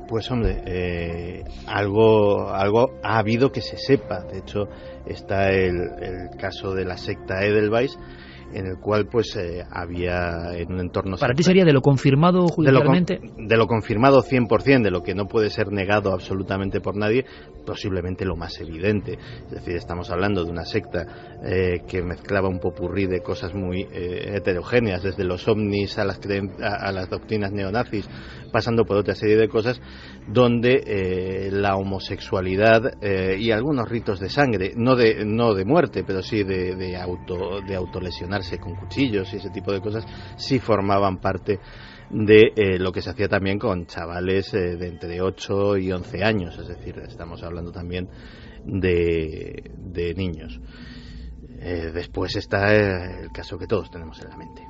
Speaker 4: Pues hombre, algo ha habido que se sepa. De hecho, está el caso de la secta Edelweiss, en el cual pues había en un entorno...
Speaker 1: ¿Para ti sería de lo confirmado judicialmente?
Speaker 4: De lo confirmado 100%, de lo que no puede ser negado absolutamente por nadie, posiblemente lo más evidente. Es decir, estamos hablando de una secta que mezclaba un popurrí de cosas muy heterogéneas, desde los ovnis a las doctrinas neonazis, pasando por otra serie de cosas, donde la homosexualidad y algunos ritos de sangre, no de muerte, pero sí de autolesionarse con cuchillos y ese tipo de cosas, sí formaban parte de lo que se hacía también con chavales de entre 8 y 11 años, es decir, estamos hablando también de niños. Después está el caso que todos tenemos en la mente,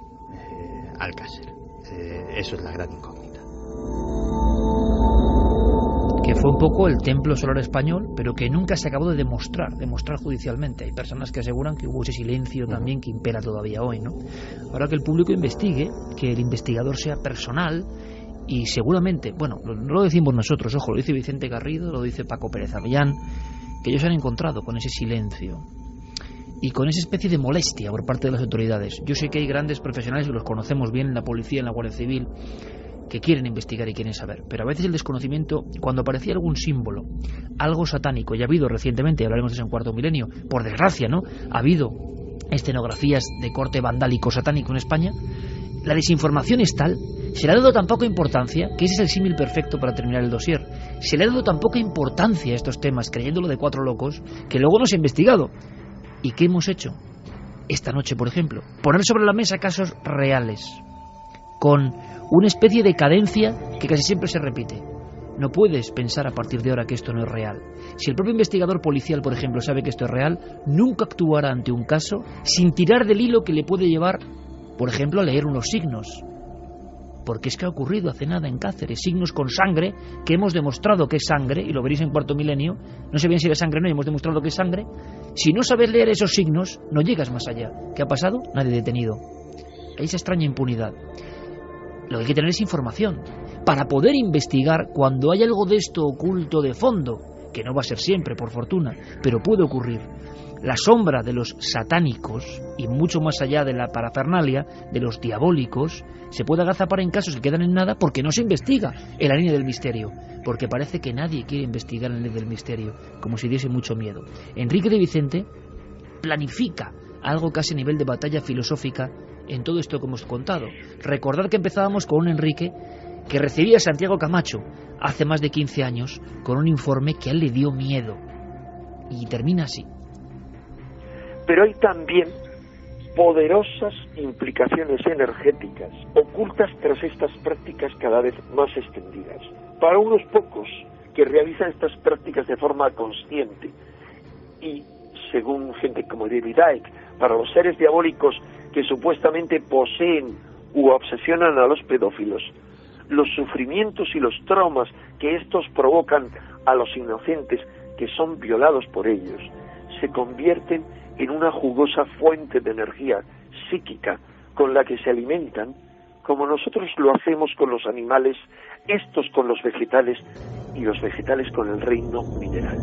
Speaker 4: Alcácer. Eso es la gran incógnita.
Speaker 1: Que fue un poco el templo solar español, pero que nunca se acabó de demostrar judicialmente. Hay personas que aseguran que hubo ese silencio también que impera todavía hoy, ¿no? Ahora que el público investigue, que el investigador sea personal, y seguramente, bueno, no lo decimos nosotros, ojo, lo dice Vicente Garrido, lo dice Paco Pérez Avellán, que ellos se han encontrado con ese silencio y con esa especie de molestia por parte de las autoridades. Yo sé que hay grandes profesionales, que los conocemos bien en la policía, en la Guardia Civil, que quieren investigar y quieren saber, pero a veces el desconocimiento, cuando aparecía algún símbolo, algo satánico, y ha habido recientemente, hablaremos de eso en Cuarto Milenio, por desgracia, ¿no?, ha habido escenografías de corte vandálico satánico en España, la desinformación es tal, se le ha dado tan poca importancia, que ese es el símil perfecto para terminar el dossier, se le ha dado tan poca importancia a estos temas, creyéndolo de cuatro locos, que luego no se ha investigado. ¿Y qué hemos hecho? Esta noche, por ejemplo, poner sobre la mesa casos reales, con una especie de cadencia que casi siempre se repite. No puedes pensar a partir de ahora que esto no es real. Si el propio investigador policial, por ejemplo, sabe que esto es real, nunca actuará ante un caso sin tirar del hilo que le puede llevar, por ejemplo, a leer unos signos. Porque es que ha ocurrido hace nada en Cáceres, signos con sangre, que hemos demostrado que es sangre, y lo veréis en Cuarto Milenio, no sé bien si es sangre o no, y hemos demostrado que es sangre. Si no sabes leer esos signos, no llegas más allá. ¿Qué ha pasado? Nadie detenido. Hay esa extraña impunidad. Lo que hay que tener es información, para poder investigar cuando hay algo de esto oculto de fondo, que no va a ser siempre, por fortuna, pero puede ocurrir. La sombra de los satánicos, y mucho más allá de la parafernalia, de los diabólicos, se puede agazapar en casos que quedan en nada porque no se investiga en la línea del misterio, porque parece que nadie quiere investigar en la línea del misterio, como si diese mucho miedo. Enrique de Vicente planifica algo casi a nivel de batalla filosófica en todo esto que hemos contado. Recordar que empezábamos con un Enrique que recibía a Santiago Camacho hace más de 15 años con un informe que a él le dio miedo, y termina así.
Speaker 7: Pero hay también poderosas implicaciones energéticas ocultas tras estas prácticas cada vez más extendidas. Para unos pocos que realizan estas prácticas de forma consciente, y según gente como David Icke, para los seres diabólicos que supuestamente poseen u obsesionan a los pedófilos, los sufrimientos y los traumas que estos provocan a los inocentes que son violados por ellos se convierten en una jugosa fuente de energía psíquica con la que se alimentan, como nosotros lo hacemos con los animales, estos con los vegetales y los vegetales con el reino mineral.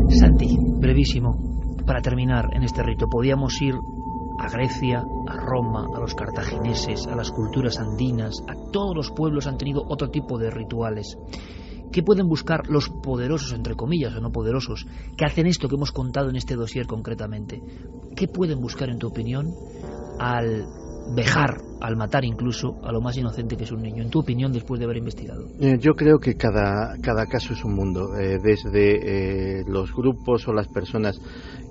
Speaker 1: Santi, brevísimo, para terminar en este rito, podíamos ir a Grecia, a Roma, a los cartagineses, a las culturas andinas, a todos los pueblos han tenido otro tipo de rituales. ¿Qué pueden buscar los poderosos, entre comillas, o no poderosos, que hacen esto que hemos contado en este dossier concretamente? ¿Qué pueden buscar, en tu opinión, al vejar, al matar incluso a lo más inocente que es un niño? En tu opinión, después de haber investigado.
Speaker 4: Yo creo que cada caso es un mundo, desde los grupos o las personas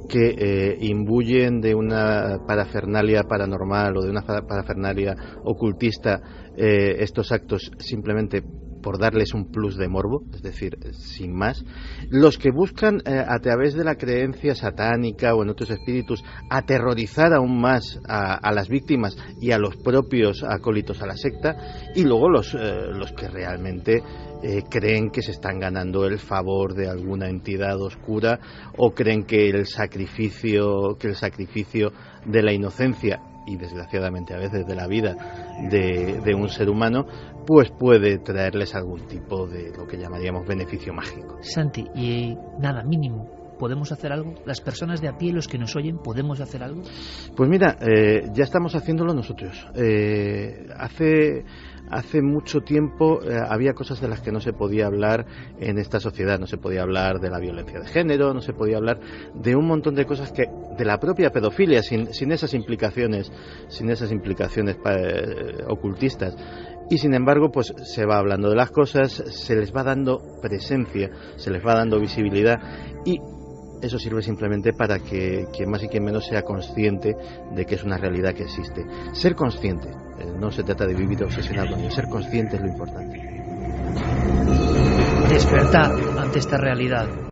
Speaker 4: que imbuyen de una parafernalia paranormal o de una parafernalia ocultista estos actos simplemente por darles un plus de morbo, es decir, sin más. Los que buscan a través de la creencia satánica o en otros espíritus aterrorizar aún más a las víctimas y a los propios acólitos a la secta, y luego los que realmente creen que se están ganando el favor de alguna entidad oscura, o creen que el sacrificio de la inocencia y desgraciadamente a veces de la vida de un ser humano, pues puede traerles algún tipo de lo que llamaríamos beneficio mágico.
Speaker 1: Santi, y nada, mínimo, ¿podemos hacer algo? ¿Las personas de a pie, los que nos oyen, podemos hacer algo?
Speaker 4: Pues mira, ya estamos haciéndolo nosotros. Hace mucho tiempo había cosas de las que no se podía hablar en esta sociedad. No se podía hablar de la violencia de género, no se podía hablar de un montón de cosas que de la propia pedofilia, sin esas implicaciones ocultistas. Y sin embargo, pues se va hablando de las cosas, se les va dando presencia, se les va dando visibilidad, y eso sirve simplemente para que quien más y quien menos sea consciente de que es una realidad que existe. Ser consciente, no se trata de vivir obsesionado con ello, ser consciente es lo importante.
Speaker 1: Despertar ante esta realidad.